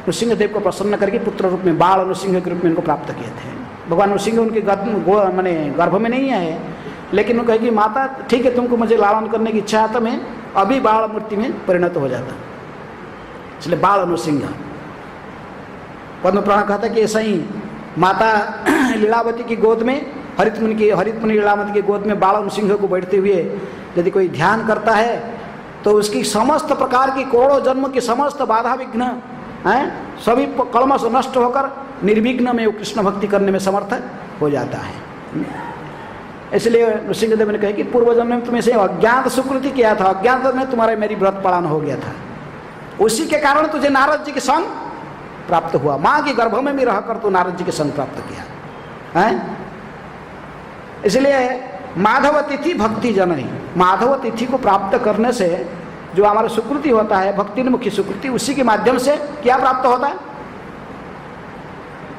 नृसिंहदेव को प्रसन्न करके पुत्र रूप में, बाल नृसिंह के रूप में इनको प्राप्त किए थे। भगवान नृसिंह उनके गर्भ में नहीं आए, लेकिन वो कहे कि माता ठीक है, तुमको मुझे लालन करने की इच्छा है तो मैं अभी बाल मूर्ति में परिणत हो जाता, इसलिए बाल नृसिंह। पद्म पुराण कहता है कि ऐसा ही माता लीलावती की गोद में हरित मुनि लीलावती की गोद में बाल नृसिंह को बैठते हुए यदि कोई ध्यान करता है तो उसकी समस्त प्रकार की करोड़ों जन्म की समस्त बाधा विघ्न हैं सभी कलमश नष्ट होकर निर्विघ्न में वो कृष्ण भक्ति करने में समर्थ हो जाता है। इसलिए नृसिंहदेव ने कहा कि पूर्व जन्म में तुम्हें से अज्ञात सुकृति किया था, अज्ञात में तुम्हारे मेरी व्रत पालन हो गया था, उसी के कारण तुझे नारद जी के संग प्राप्त हुआ। माँ के गर्भ में भी रहकर तो नारद जी के संग प्राप्त किया है। इसलिए माधव तिथि भक्ति जननी, माधव तिथि को प्राप्त करने से जो हमारा सुकृति होता है, भक्तिन्मुखी सुकृति, उसी के माध्यम से क्या प्राप्त होता है,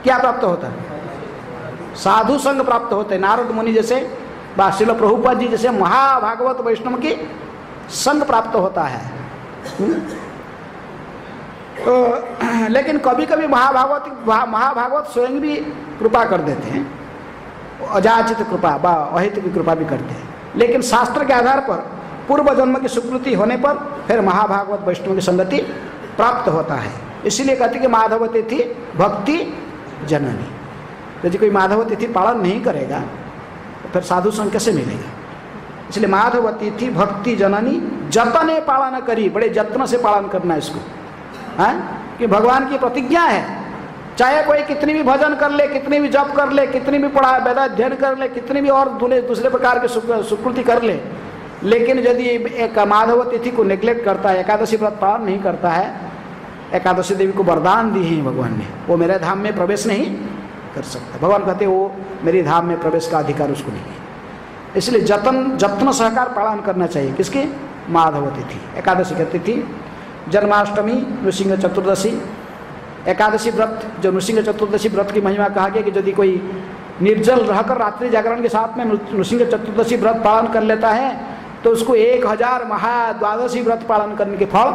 क्या प्राप्त होता है? साधु संग प्राप्त होते हैं। नारद मुनि जैसे, श्रील प्रभुपाद जी जैसे महाभागवत वैष्णव की संग प्राप्त होता है। तो लेकिन कभी कभी महाभागवत स्वयं भी कृपा कर देते हैं, अजाचित कृपा व अहित की कृपा भी करते हैं, लेकिन शास्त्र के आधार पर पूर्व जन्म की सुकृति होने पर फिर महाभागवत वैष्णव की संगति प्राप्त होता है। इसीलिए कहते कि माधव तिथि भक्ति जननी। यदि कोई माधव तिथि पालन नहीं करेगा तो फिर साधु संग कैसे मिलेगा? इसलिए माधव तिथि भक्ति जननी जतने पालन करी, बड़े जत्न से पालन करना है इसको, है कि भगवान की प्रतिज्ञा है, चाहे कोई कितनी भी भजन कर ले, कितनी भी जप कर ले, कितनी भी पढ़ा वेदाध्ययन कर ले, कितनी भी और दूसरे प्रकार के सुकृति कर ले, लेकिन यदि एक माधव तिथि को नेग्लेक्ट करता है, एकादशी व्रत पालन नहीं करता है, एकादशी देवी को वरदान दी है भगवान ने, वो मेरे धाम में प्रवेश नहीं कर सकता। भगवान कहते वो मेरी धाम में प्रवेश का अधिकार उसको नहीं है। इसलिए जत्न सहकार पालन करना चाहिए। किसकी? माधव तिथि, एकादशी की तिथि, जन्माष्टमी, नृसिंह चतुर्दशी, एकादशी व्रत। जो नृसिंह चतुर्दशी व्रत की महिमा कहा गया कि यदि कोई निर्जल रहकर रात्रि जागरण के साथ में नृसिंह चतुर्दशी व्रत पालन कर लेता है तो उसको 1000 महाद्वादशी व्रत पालन करने के फल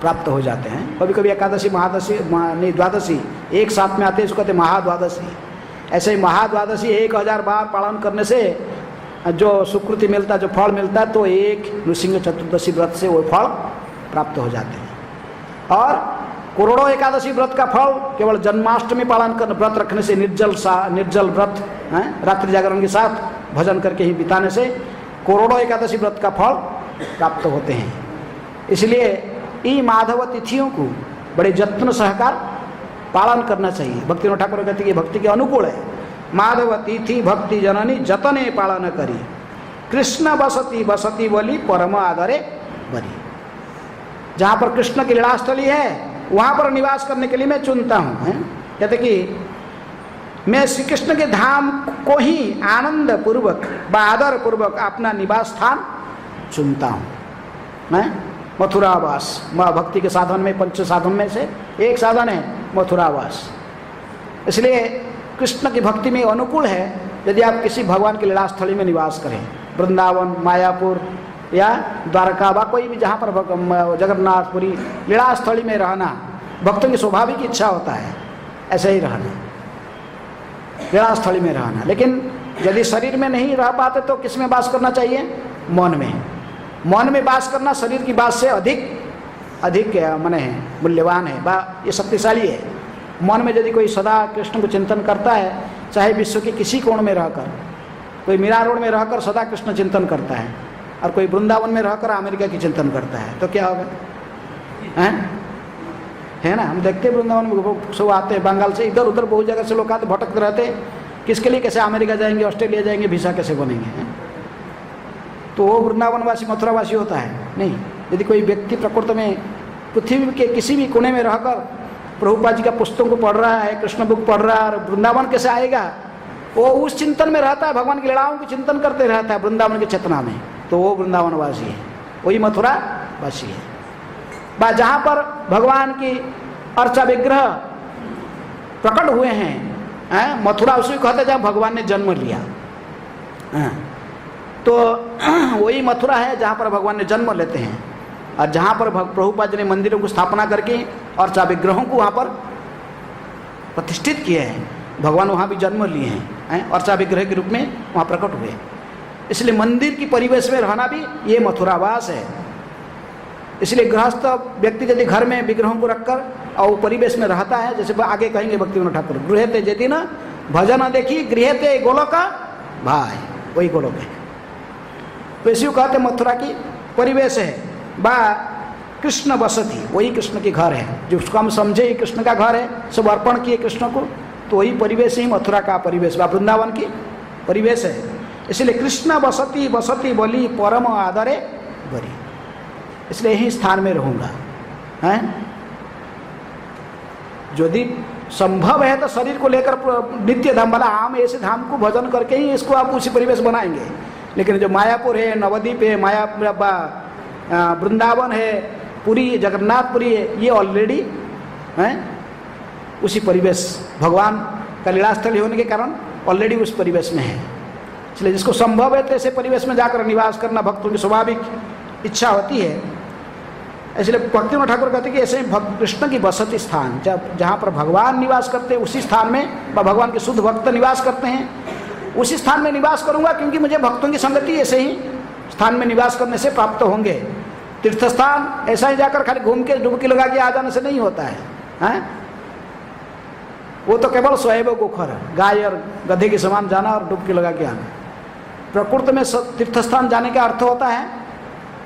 प्राप्त हो जाते हैं। कभी कभी एकादशी नहीं द्वादशी एक साथ में आते हैं, इसको कहते हैं महाद्वादशी। ऐसे ही महाद्वादशी 1000 बार पालन करने से जो सुकृति मिलता, जो फल मिलता है, तो एक नृसिंह चतुर्दशी व्रत से वो फल प्राप्त हो जाते हैं। और करोड़ों एकादशी व्रत का फल केवल जन्माष्टमी पालन कर व्रत रखने से, निर्जल व्रत रात्रि जागरण के साथ भजन करके ही बिताने से करोड़ों एकादशी व्रत का फल प्राप्त होते हैं। इसलिए इन माधव तिथियों को बड़े जत्न सहकार पालन करना चाहिए। भक्ति ठाकुर कहते हैं भक्ति के अनुकूल है। माधव तिथि भक्ति जननी जतने पालन करी, कृष्ण बसती बसती बोली परम आदरे बरी। जहाँ पर कृष्ण की लीलास्थली है वहाँ पर निवास करने के लिए मैं चुनता हूँ। कहते कि मैं श्री कृष्ण के धाम को ही आनंद पूर्वक व आदर पूर्वक अपना निवास स्थान चुनता हूँ। मैं मथुरावास, भक्ति के साधन में 5 साधन में से एक साधन है मथुरावास। इसलिए कृष्ण की भक्ति में अनुकूल है यदि आप किसी भगवान की लीलास्थली में निवास करें, वृंदावन, मायापुर या द्वारका व कोई भी जहाँ पर जगन्नाथपुरी लीलास्थली में रहना भक्तों की स्वाभाविक इच्छा होता है, ऐसे ही रहना, लीलास्थली में रहना। लेकिन यदि शरीर में नहीं रह पाते तो किस में वास करना चाहिए? मन में। मन में वास करना शरीर की बात से अधिक माने मूल्यवान है, ये शक्तिशाली है। मन में यदि कोई सदा कृष्ण को चिंतन करता है, चाहे विश्व के किसी कोण में रहकर, कोई मीरा रोड में रहकर सदा कृष्ण चिंतन करता है और कोई वृंदावन में रहकर अमेरिका की चिंतन करता है, तो क्या होगा? है ना, हम देखते हैं वृंदावन में सब आते हैं बंगाल से, इधर उधर बहुत जगह से लोग आते भटकते रहते हैं, किसके लिए, कैसे अमेरिका जाएंगे, ऑस्ट्रेलिया जाएंगे, वीसा कैसे बनेंगे हैं? तो वो वृंदावनवासी मथुरावासी होता है नहीं। यदि कोई व्यक्ति प्रकृति में पृथ्वी के किसी भी कोने में रहकर प्रभुपाद जी का पुस्तकों को पढ़ रहा है, कृष्ण बुक पढ़ रहा है, और वृंदावन कैसे आएगा, वो उस चिंतन में रहता है, भगवान की लीलाओं की चिंतन करते रहता है वृंदावन की चेतना में, तो वो वृंदावनवासी है, वही मथुरावासी है। बा जहाँ पर भगवान की अर्चा विग्रह प्रकट हुए हैं, मथुरा उसी को कहते हैं जहाँ भगवान ने जन्म लिया, तो वही मथुरा है जहाँ पर भगवान ने जन्म लेते हैं। और जहाँ पर प्रभुपाद जी ने मंदिरों को स्थापना करके अर्चा विग्रहों को वहाँ पर प्रतिष्ठित किए हैं, भगवान वहाँ भी जन्म लिए हैं, अर्चा विग्रह के रूप में वहाँ प्रकट हुए। इसलिए मंदिर की परिवेश में रहना भी ये मथुरावास है। इसलिए गृहस्थ व्यक्ति यदि घर में विग्रहों को रखकर और परिवेश में रहता है, जैसे आगे कहेंगे भक्तिविनोद ठाकुर, गृहते यदि न भजन देखी गृहते गोलोक भाई, वही गोलोक है। तो इसी को कहते मथुरा की परिवेश है, बा कृष्ण बसती, वही कृष्ण के घर है, जिसको हम समझे ये कृष्ण का घर है, सब अर्पण किए कृष्ण को, तो वही परिवेश ही मथुरा का परिवेश व वृंदावन की परिवेश है। इसलिए कृष्ण बसती बसती बोली परम आदरे बरी, इसलिए यही स्थान में रहूँगा। हैं यदि संभव है तो शरीर को लेकर नित्य धाम वाला हम ऐसे धाम को भजन करके ही इसको आप उसी परिवेश बनाएंगे। लेकिन जो मायापुर है, नवद्वीप है, वृंदावन है, पुरी जगन्नाथपुरी है, ये ऑलरेडी हैं उसी परिवेश, भगवान का लीलास्थल होने के कारण ऑलरेडी उस परिवेश में है। इसलिए जिसको संभव है तो ऐसे परिवेश में जाकर निवास करना भक्तों की स्वाभाविक इच्छा होती है। इसलिए भक्तिविनोद ठाकुर कहते हैं कि ऐसे कृष्ण की बसती स्थान, जब जहाँ पर भगवान निवास करते हैं उसी स्थान में भगवान के शुद्ध भक्त निवास करते हैं, उसी स्थान में निवास करूँगा, क्योंकि मुझे भक्तों की संगति ऐसे ही स्थान में निवास करने से प्राप्त होंगे। तीर्थ स्थान ऐसा ही जाकर खाली घूम के डुबकी लगा के आ जाने से नहीं होता है, हैं? वो तो केवल स्वयं गोखर, गाय और गधे के समान जाना और डुबकी लगा के आना। प्रकृति में तीर्थ स्थान जाने का अर्थ होता है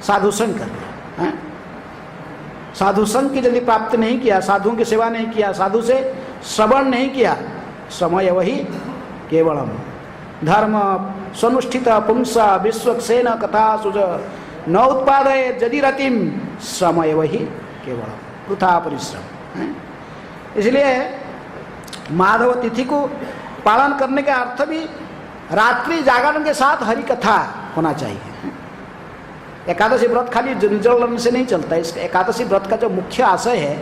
साधु संग करना, हैं? साधु संग की यदि प्राप्त नहीं किया, साधुओं की सेवा नहीं किया, साधु से श्रवण नहीं किया, समय वही केवलम धर्म सनुष्ठित पुंसा विश्वक्सेन कथा सुज न उत्पादय यदि रतिम समय वही केवलम वृथा परिश्रम। इसलिए माधव तिथि को पालन करने का अर्थ भी रात्रि जागरण के साथ हरि कथा होना चाहिए। एकादशी व्रत खाली निर्जल से नहीं चलता, इस एकादशी व्रत का जो मुख्य आशय है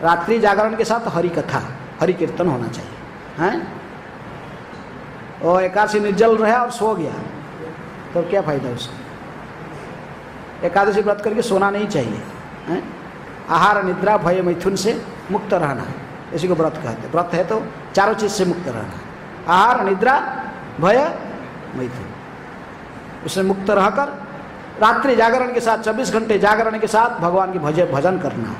रात्रि जागरण के साथ हरि कथा, हरि कीर्तन होना चाहिए, हैं? और एकादशी निर्जल रहा और सो गया तो क्या फायदा उसका? एकादशी व्रत करके सोना नहीं चाहिए, हैं? आहार निद्रा भय मैथुन से मुक्त रहना, इसी को व्रत कहते हैं। व्रत है तो चारों चीज से मुक्त रहना, आहार निद्रा भय मैथुन, उससे मुक्त रहकर रात्रि जागरण के साथ 24 घंटे जागरण के साथ भगवान की भजन करना,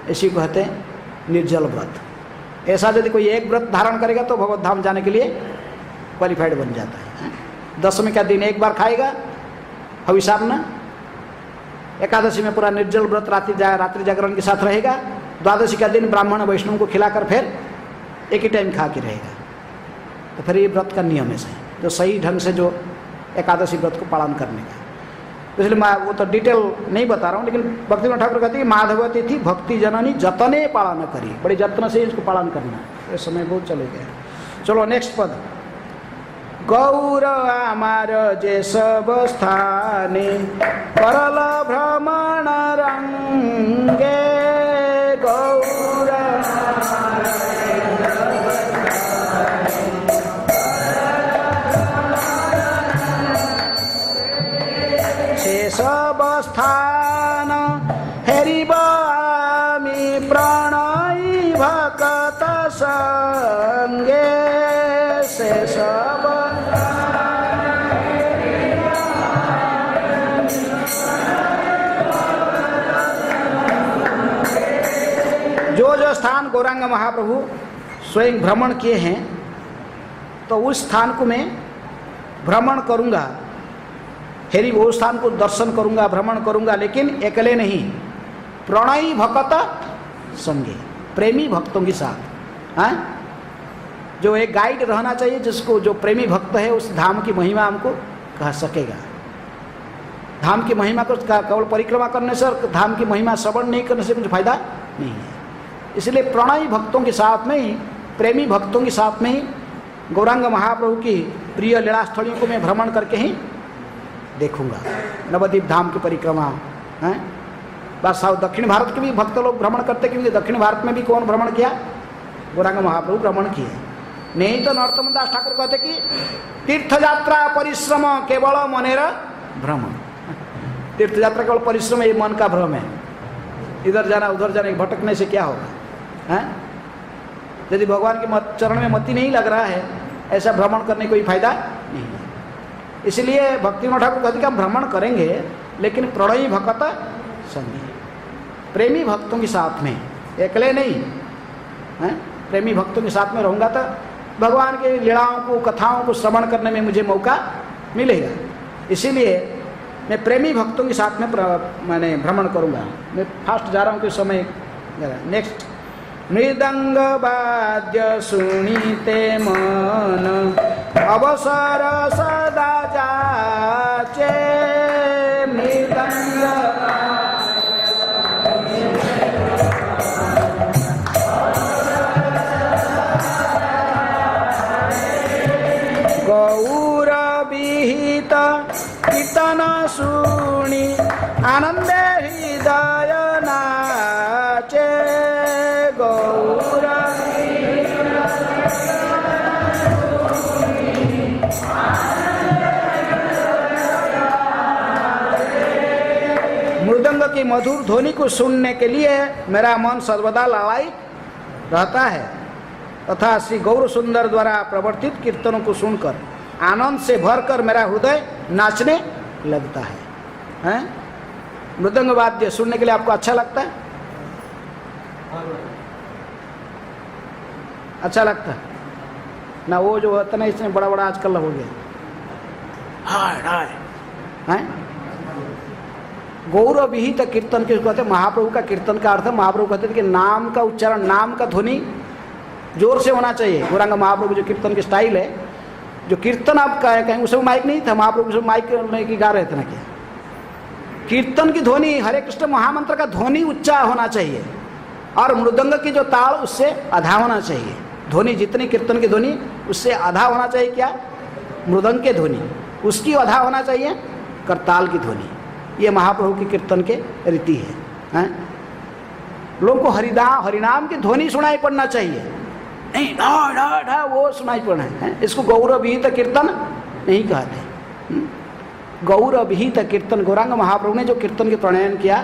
इसी को कहते हैं निर्जल व्रत। ऐसा यदि कोई एक व्रत धारण करेगा तो भगवत धाम जाने के लिए क्वालिफाइड बन जाता है। दशमी का दिन एक बार खाएगा हविषान्न, एकादशी में पूरा निर्जल व्रत रात्रि जागरण के साथ रहेगा, द्वादशी का दिन ब्राह्मण वैष्णव को खिलाकर फिर एक ही टाइम खा के रहेगा। तो फिर ये व्रत का नियम है जो सही ढंग से जो एकादशी व्रत को पालन करने का। तो इसलिए मैं वो तो डिटेल नहीं बता रहा हूँ, लेकिन भक्तिविनोद ठाकुर कहते हैं कि माधव तिथि भक्ति जननी जतने पालन करी, बड़ी जत्न से इसको पालन करना। ये समय बहुत चले गए। चलो नेक्स्ट पद, गौर आमार जे सब स्थाने करल भ्रमण रंगे, गौर से सब स्थान हेरिबामी प्रणयी भक्त संगे, से सब जो स्थान गौरांग महाप्रभु स्वयं भ्रमण किए हैं, तो उस स्थान को मैं भ्रमण करूंगा, हेरी वो स्थान को दर्शन करूंगा, भ्रमण करूंगा, लेकिन अकेले नहीं, प्रणयी भक्त संगे, प्रेमी भक्तों के साथ। हाँ, जो एक गाइड रहना चाहिए जिसको, जो प्रेमी भक्त है उस धाम की महिमा हमको कह सकेगा। धाम की महिमा को केवल परिक्रमा करने से और धाम की महिमा श्रवण नहीं करने से कुछ फायदा नहीं है। इसलिए प्रणयी भक्तों के साथ में ही, प्रेमी भक्तों के साथ में ही गौरांग महाप्रभु की प्रिय लीला स्थलियों को मैं भ्रमण करके ही देखूंगा। नवद्वीप धाम की परिक्रमा है। बस दक्षिण भारत के भी भक्त लोग भ्रमण करते, क्योंकि दक्षिण भारत में भी कौन भ्रमण किया? गौरांग महाप्रभु भ्रमण किए। नहीं तो नरोत्तम दास ठाकुर कहते कि तीर्थ यात्रा परिश्रम केवल मनेर भ्रम। तीर्थ यात्रा केवल परिश्रम, ये मन का भ्रम है। इधर जाना उधर जाना, भटकने से क्या होगा? हैं? यदि भगवान के चरण में मति नहीं लग रहा है, ऐसा भ्रमण करने कोई फायदा नहीं है। इसलिए भक्तिविनोद ठाकुर कहते कि हम भ्रमण करेंगे, लेकिन प्रणयी भक्त संगी, प्रेमी भक्तों के साथ में, अकेले नहीं है। प्रेमी भक्तों के साथ में रहूँगा तो भगवान के लीलाओं को, कथाओं को श्रवण करने में मुझे मौका मिलेगा। इसीलिए मैं प्रेमी भक्तों के साथ में मैंने भ्रमण करूँगा। मैं फास्ट जा रहा हूँ, कुछ समय। नेक्स्ट, मृदंग वाद्य सुनीते मन अवसर सदा जाचे। मृदंग गौर विहित कीर्तन सुनी आनंदे हृदय नाचे। गौर मृदंग की मधुर ध्वनि को सुनने के लिए मेरा मन सर्वदा लालायित रहता है, तथा श्री गौर सुंदर द्वारा प्रवर्तित कीर्तनों को सुनकर आनंद से भरकर मेरा हृदय नाचने लगता है। हैं? मृदंग वाद्य सुनने के लिए आपको अच्छा लगता है? अच्छा लगता है ना? वो जो होता ना, इसमें बड़ा बड़ा आजकल हो गया, हाय हाय हैं? गौर विहित कीर्तन किसको कहते हैं? महाप्रभु का कीर्तन का अर्थ, महाप्रभु कहते थे कि नाम का उच्चारण, नाम का ध्वनि जोर से होना चाहिए। गौरांग महाप्रभु जो कीर्तन की स्टाइल है, जो कीर्तन आप कहें, उसमें माइक नहीं था, महाप्रभु उसमें माइक की गा रहे थे ना। क्या कीर्तन की ध्वनि, हरे कृष्ण महामंत्र का ध्वनि उच्चा होना चाहिए, और मृदंग की जो ताल उससे आधा होना चाहिए। ध्वनि जितनी कीर्तन की ध्वनि उससे आधा होना चाहिए। क्या? मृदंग के ध्वनि उसकी आधा होना चाहिए करताल की ध्वनि। ये महाप्रभु की कीर्तन के रीति है, हैं? लोगों को हरिनाम की ध्वनि सुनाई पड़ना चाहिए, नहीं ढा ढा ढा वो सुनाई पड़ना है। इसको गौर विहित कीर्तन नहीं कहते। गौर विहित कीर्तन, गौरांग महाप्रभु ने जो कीर्तन के प्रणयन किया,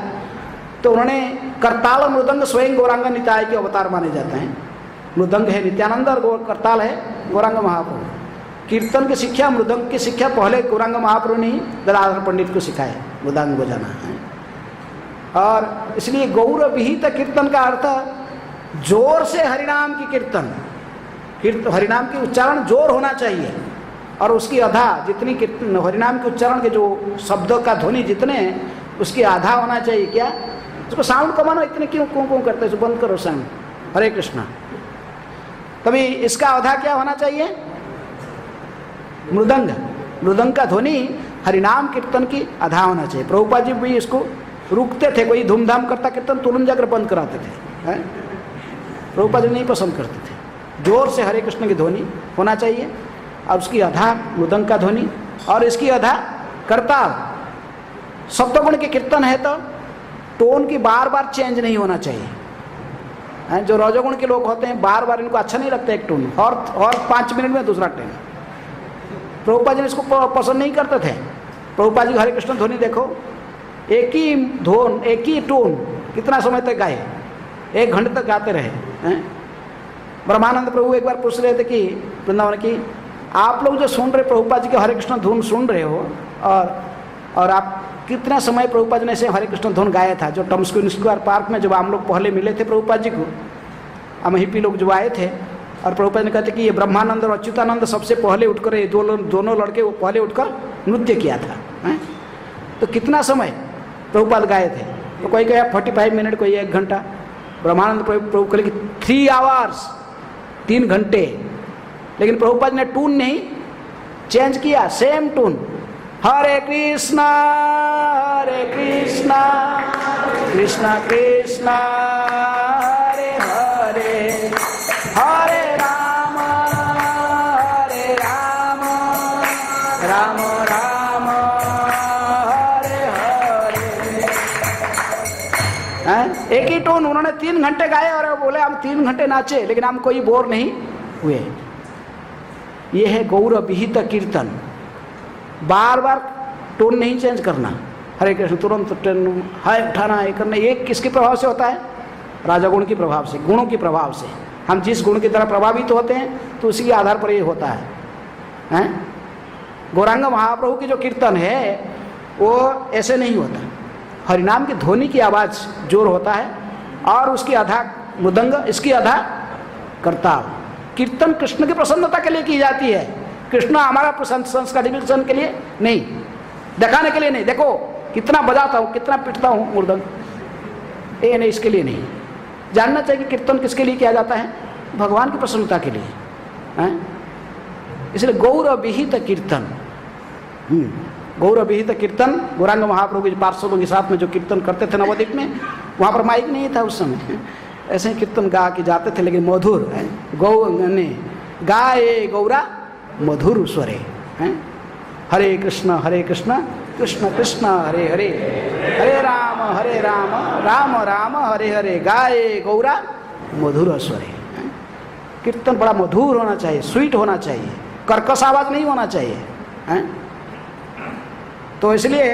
तो उन्होंने करताल मृदंग स्वयं गौरांग निताय के अवतार माने जाते हैं। मृदंग है नित्यानंद और करताल है गौरांग महाप्रभु। कीर्तन की शिक्षा, मृदंग की शिक्षा पहले गौरांग महाप्रभु ने ही गदाधर पंडित को सिखाए मृदंग बजाना है। और इसलिए गौर विहित कीर्तन का अर्थ जोर से हरिनाम की कीर्तन, हरिनाम की उच्चारण जोर होना चाहिए, और उसकी आधा जितनी कीर्तन हरिनाम के उच्चारण के जो शब्दों का ध्वनि जितने हैं उसकी आधा होना चाहिए। क्या? उसको साउंड कमाना, इतने क्यों कौन करते हैं? बंद करो साउंड, हरे कृष्णा। तभी इसका आधा क्या होना चाहिए? मृदंग का ध्वनि हरिनाम कीर्तन की आधा होना चाहिए। प्रभुपाद जी भी इसको रुकते थे, कोई धूमधाम करता कीर्तन तुरंत जाकर बंद कराते थे। प्रभुपाद जी नहीं पसंद करते थे। जोर से हरे कृष्ण की ध्वनि होना चाहिए, और उसकी आधा मृदंग का ध्वनि, और इसकी आधा करताल। सप्तगुण के कीर्तन है तो टोन की बार बार चेंज नहीं होना चाहिए। जो रजोगुण के लोग होते हैं बार बार इनको अच्छा नहीं लगता एक टोन, और 5 मिनट में दूसरा टोन। प्रभुपाद जी इसको पसंद नहीं करते थे। प्रभुपाद जी हरे कृष्ण ध्वनि देखो, एक ही धोन, एक ही टोन कितना समय तक गाए, 1 घंटे तक गाते रहे। ब्रह्मानंद प्रभु एक बार पूछ रहे थे कि वृंदावन की, आप लोग जो सुन रहे प्रभुपाद जी के हरे कृष्ण धुन सुन रहे हो, और आप कितना समय प्रभुपाद जी ने से हरे कृष्ण धुन गाया था? जो टम्स्क्वीन स्क्वायर पार्क में जब हम लोग पहले मिले थे प्रभुपाद जी को, हम हिप्पी लोग जो आए थे, और प्रभुपाद ने कहते कि ये ब्रह्मानंद और अच्युतानंद सबसे पहले उठकर, ये दोनों लड़के वो पहले उठकर नृत्य किया था। तो कितना समय प्रभुपाद गाए थे? तो कोई कहे 45 मिनट, कोई 1 घंटा, ब्रह्मानंद प्रभु को लेकर 3 आवर्स, 3 घंटे, लेकिन प्रभुपाद ने टून नहीं चेंज किया, सेम टून, हरे कृष्णा कृष्णा कृष्णा हरे हरे, हरे राम राम राम हरे हरे। एक ही टून उन्होंने 3 घंटे गाए और बोले हम 3 घंटे नाचे, लेकिन हम कोई बोर नहीं हुए। ये है गौर विहित कीर्तन। बार बार टोन नहीं चेंज करना, हरे कृष्ण तुरंत हाय उठाना है करना। ये किसके प्रभाव से होता है? राजगुण के प्रभाव से, गुणों के प्रभाव से। हम जिस गुण की तरह प्रभावित होते हैं तो उसी के आधार पर ये होता है। गौरांग महाप्रभु की जो कीर्तन है वो ऐसे नहीं होता। हरिनाम की ध्वनि की आवाज़ जोर होता है और उसकी आधा मृदंग, इसकी आधा करताल। कीर्तन कृष्ण की प्रसन्नता के लिए की जाती है। कृष्ण हमारा संस्कार के लिए नहीं, दिखाने के लिए नहीं, देखो कितना बजाता हूँ, कितना पिटता हूँ मृदंग, ये नहीं, इसके लिए नहीं। जानना चाहिए कीर्तन किसके लिए किया जाता है? भगवान की प्रसन्नता के लिए। इसलिए गौर विहित कीर्तन, गौर विहित कीर्तन। गौरांग महाप्रभु के पार्षदों के साथ में जो कीर्तन करते थे नवद्वीप में, वहाँ पर माइक नहीं था उस समय, ऐसे ही कीर्तन गा के जाते थे, लेकिन मधुर है। ने गाए गौरा मधुर स्वरे, हरे कृष्ण कृष्ण कृष्ण हरे हरे, हरे राम राम राम हरे हरे, गाए गौरा मधुर स्वरे। कीर्तन बड़ा मधुर होना चाहिए, स्वीट होना चाहिए, कर्कश आवाज नहीं होना चाहिए। तो इसलिए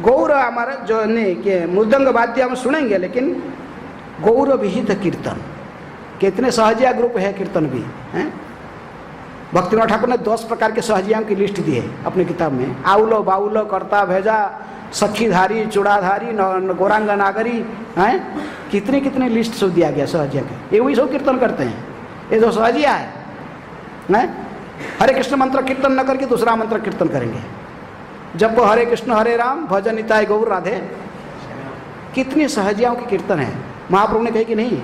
गौर हमारा जो नहीं कि मृदंग वाद्य हम सुनेंगे, लेकिन गौर विहित कीर्तन। कितने सहजिया ग्रुप है कीर्तन भी हैं। भक्तिनाथ ठाकुर ने 10 प्रकार के सहजियाओं की लिस्ट दी है अपनी किताब में। आउलो बाउलो करता भेजा, सखीधारी चूड़ाधारी, गौरांग नागरी, हैं कितनी कितनी लिस्ट सब दिया गया सहजिया के। ये वही सब कीर्तन करते हैं। ये जो सहजिया है, हरे कृष्ण मंत्र कीर्तन न करके दूसरा मंत्र कीर्तन करेंगे। जब वो हरे कृष्ण हरे राम भजन निताय गौर राधे, कितनी सहजियाओं की कीर्तन है। महाप्रभु ने कही कि नहीं,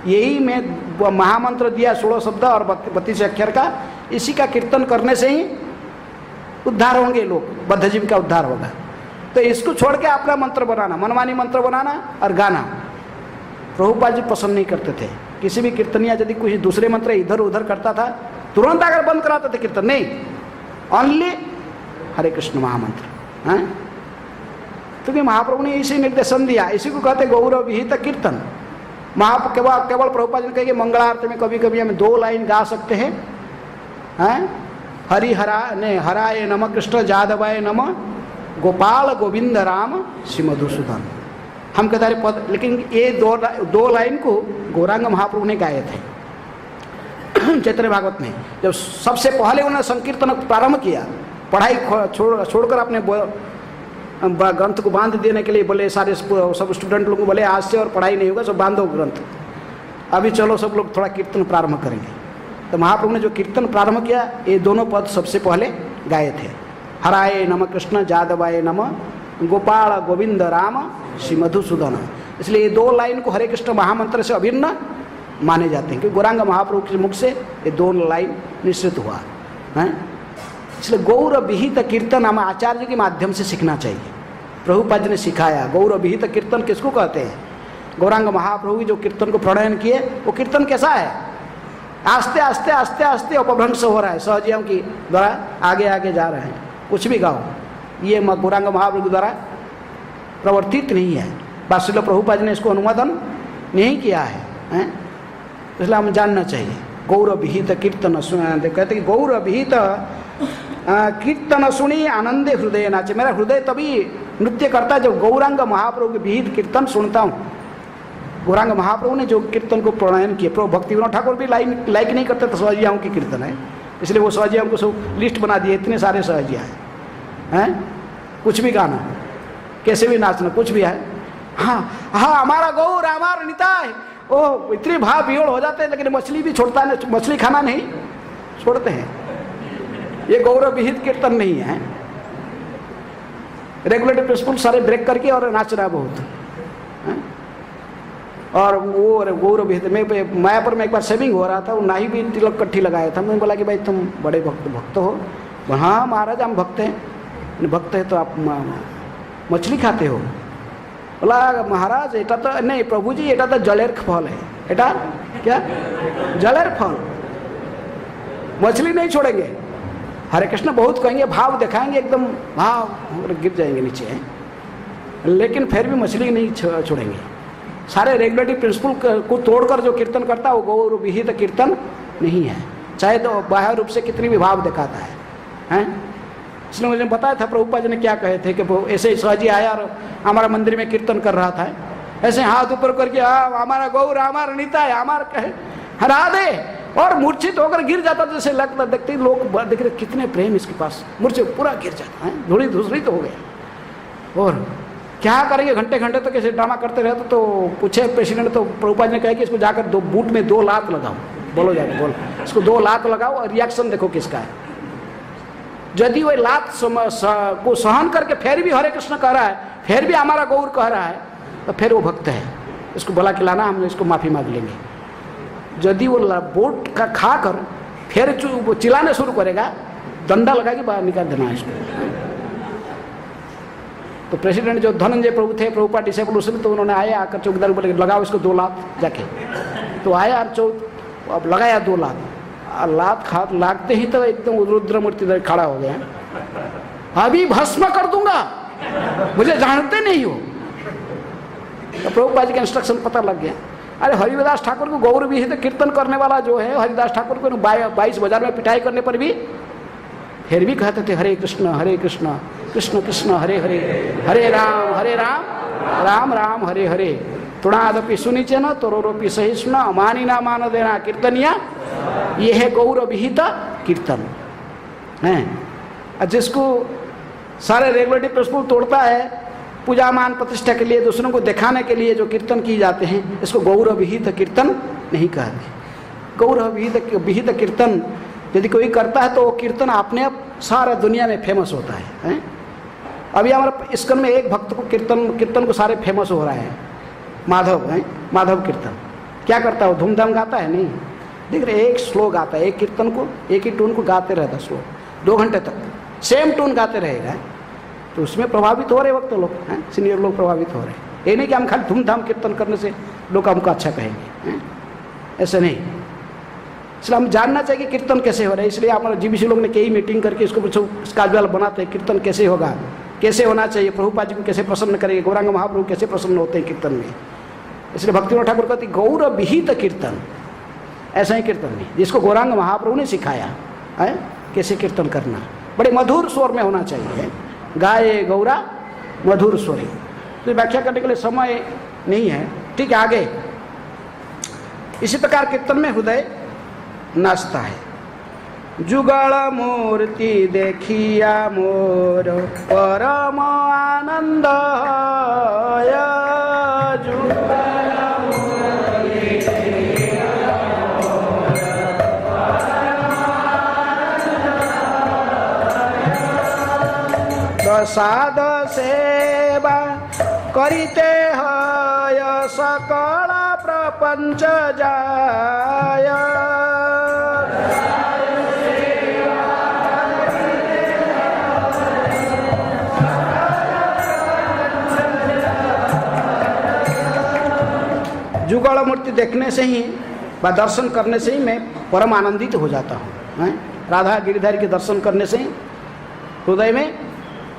यही मैं महामंत्र दिया 16 शब्द और 32 अक्षर का, इसी का कीर्तन करने से ही उद्धार होंगे लोग, बद्धजीव का उद्धार होगा। तो इसको छोड़ के अपना मंत्र बनाना, मनमानी मंत्र बनाना और गाना, प्रभुपाद जी पसंद नहीं करते थे। किसी भी कीर्तनिया यदि कुछ दूसरे मंत्र इधर उधर करता था, तुरंत अगर बंद कराते थे कीर्तन, नहीं, ओनली हरे कृष्ण महामंत्र। क्योंकि महाप्रभु ने इसी निर्देशन दिया, इसी को कहते गौरव विहित कीर्तन। केवल प्रभुपाद जी ने कहे मंगला आरती में कभी कभी हम 2 लाइन गा सकते हैं, हरि हराय नमः कृष्ण जादवाय नमः गोपाल गोविंद राम श्री मधुसूदन। हम कहते हैं पद, लेकिन ये 2 लाइन को गौरांग महाप्रभु ने गाए थे चैतन्य भागवत में। जब सबसे पहले उन्होंने संकीर्तन प्रारंभ किया, पढ़ाई छोड़कर अपने ग्रंथ को बांध देने के लिए बोले, सारे सब स्टूडेंट लोगों को बोले आज से और पढ़ाई नहीं होगा, सब बांधो ग्रंथ, अभी चलो सब लोग थोड़ा कीर्तन प्रारंभ करेंगे। तो महाप्रभु ने जो कीर्तन प्रारंभ किया, ये दोनों पद सबसे पहले गाए थे, हराय नमः कृष्ण जादवाय नमः गोपाल गोविंद राम श्री मधुसूदन। इसलिए ये 2 लाइन को हरे कृष्ण महामंत्र से अभिन्न माने जाते हैं, क्योंकि गौरांग महाप्रभु के मुख से ये 2 लाइन निश्चित हुआ है। इसलिए गौर विहित कीर्तन हम आचार्य के माध्यम से सीखना चाहिए। प्रभुपाद जी ने सिखाया गौर विहित कीर्तन किसको कहते हैं। गौरांग महाप्रभु जो कीर्तन को प्रणयन किए, वो कीर्तन कैसा है? आस्ते आस्ते आस्ते आस्ते अपभ्रंश हो रहा है, सहजियों की द्वारा आगे आगे जा रहे हैं। कुछ भी गाओ, ये गौरांग महाप्रभु द्वारा प्रवर्तित नहीं है। वासुदेव प्रभुपाद जी ने इसको अनुमोदन नहीं किया है, इसलिए हम जानना चाहिए। गौर विहित कीर्तन कहते कि गौर विहित कीर्तन सुनी आनंदे हृदय नाचे। मेरा हृदय तभी नृत्य करता है जब गौरांग महाप्रभु के विहित कीर्तन सुनता हूँ। गौरांग महाप्रभु ने जो कीर्तन को प्रणयन किया, प्रभु भक्ति विनोद ठाकुर भी लाइक नहीं करते तो सहजियाओं की कीर्तन है, इसलिए वो सहजियाओं को सब लिस्ट बना दिए, इतने सारे सहजिया हैं, कुछ भी गाना, कैसे भी नाचना, कुछ भी है। हाँ हमारा गौर हमारा निताय, ओ इतनी भाव वियोड़ हो जाते हैं, लेकिन मछली भी छोड़ता है, मछली खाना नहीं छोड़ते हैं। ये गौरव विहित कीर्तन नहीं है। रेगुलेटरी प्रिंसिपल सारे ब्रेक करके और नाचना बहुत और वो गौर भी थे। मैं मायापुर में एक बार सेविंग हो रहा था, वो नाई भी तिलक कट्ठी लगाया था। मैंने बोला कि भाई तुम बड़े भक्त हो? हाँ महाराज हम भक्त हैं। भक्त है तो आप मछली खाते हो? बोला महाराज एटा तो नहीं प्रभु जी, एटा तो जलेर फल है। एटा क्या? जलेर फल। मछली नहीं छोड़ेंगे। हरे कृष्ण बहुत कहेंगे, भाव दिखाएंगे, एकदम भाव गिर जाएंगे नीचे है, लेकिन फिर भी मछली नहीं छोड़ेंगे। सारे रेगुलेटरी प्रिंसिपल को तोड़कर जो कीर्तन करता है वो गौर विहित कीर्तन नहीं है, चाहे तो बाह्य रूप से कितनी भी भाव दिखाता है, हैं? इसलिए मुझे बताया था प्रभुपाद जी ने क्या कहे थे कि ऐसे सहजी आया और हमारा मंदिर में कीर्तन कर रहा था, ऐसे हाथ ऊपर करके हमारा गौर हमारा नीता है हमारा कहे हरा दे, और मूर्छित होकर गिर जाता, जैसे लगता देखते लोग देख रहे कितने प्रेम इसके पास, मूर्छित पूरा गिर जाता है, धूड़ी धूसरी तो हो गया। और क्या करेंगे, घंटे घंटे तक ऐसे ड्रामा करते रहते। तो पूछे प्रेसिडेंट, तो प्रभुपाद ने कहा कि इसको जाकर बूट में 2 लात लगाओ, बोलो जाकर बोलो इसको 2 लात लगाओ और रिएक्शन देखो किसका है। यदि वह लात को सहन करके फिर भी हरे कृष्ण कह रहा है, फिर भी हमारा गौर कह रहा है, तो फिर वो भक्त है, इसको भला खिलाना, हम इसको माफी मांग लेंगे। यदि वो बोट का खाकर फिर चिल्लाने शुरू करेगा, डंडा लगा के बाहर निकाल देना इसको। तो प्रेसिडेंट जो धनंजय प्रभु थे, प्रभुपाद डिसेबल उसमें, तो उन्होंने आया आकर चौकीदार बोले लगाओ इसको 2 लात जाके। तो आया और अब लगाया 2 लात, लात लागते ही तो एकदम रुद्र मूर्ति खड़ा हो गया, अभी भस्म कर दूंगा, मुझे जानते नहीं हो। तो प्रभुपाद जी का इंस्ट्रक्शन पता लग गया। अरे हरिदास ठाकुर को गौर विहित कीर्तन करने वाला जो है, हरिदास ठाकुर को 22 बाजार में पिटाई करने पर भी फिर भी कहते थे हरे कृष्ण कृष्ण कृष्ण हरे हरे, हरे राम राम राम हरे हरे, तुणादपि सुनिचे न तोरोपि सहिष्ण अमानी ना मान देना कीर्तनिया। ये है गौर विहित कीर्तन है। जिसको सारे रेगुलेटरी प्रिंसिपल तोड़ता है, पूजा मान प्रतिष्ठा के लिए, दूसरों को दिखाने के लिए जो कीर्तन किए जाते हैं, इसको गौर विहित कीर्तन नहीं कहते। गौर विहित कीर्तन यदि कोई करता है तो वो कीर्तन अपने आप सारा दुनिया में फेमस होता है। अभी हमारे इस्कन में एक भक्त को कीर्तन को सारे फेमस हो रहा है, माधव है, माधव कीर्तन क्या करता है, वो धूमधाम गाता है नहीं, देख रहे एक स्लो गाता है, एक कीर्तन को एक ही टून को गाते रहता स्लो, 2 घंटे तक सेम टून गाते रहेगा। तो उसमें प्रभावित हो रहे वक्त लोग हैं, सीनियर लोग प्रभावित हो रहे हैं। ये नहीं कि हम खाली धूमधाम कीर्तन करने से लोग हमको अच्छा कहेंगे, ऐसे नहीं। इसलिए हम जानना चाहिए कि कीर्तन कैसे हो रहा है। इसलिए हमारे जीबीसी लोग ने कई मीटिंग करके इसको स्केड्यूल बनाते हैं, कीर्तन कैसे होगा, कैसे होना चाहिए, प्रभुपाद जी को कैसे प्रसन्न करेंगे, गौरांग महाप्रभु कैसे प्रसन्न होते हैं कीर्तन में। इसलिए भक्तिविनोद ठाकुर कहते गौर विहित कीर्तन, ऐसा ही कीर्तन नहीं जिसको गौरांग महाप्रभु ने सिखाया है कैसे कीर्तन करना, बड़े मधुर स्वर में होना चाहिए, गाये गौरा मधुर स्वरी। तो व्याख्या करने के लिए समय नहीं है, ठीक है। आगे इसी प्रकार कीर्तन में हृदय नाचता है। जुगल मूर्ति देखिया मोर परम आनंद, जुगल मूर्ति देखिया मोर परम आनंद, प्रसाद सेवा करिते हय सकल प्रपंच जाय, जुगल मूर्ति देखने से ही व दर्शन करने से ही मैं परम आनंदित हो जाता हूँ। राधा गिरिधारी के दर्शन करने से ही हृदय में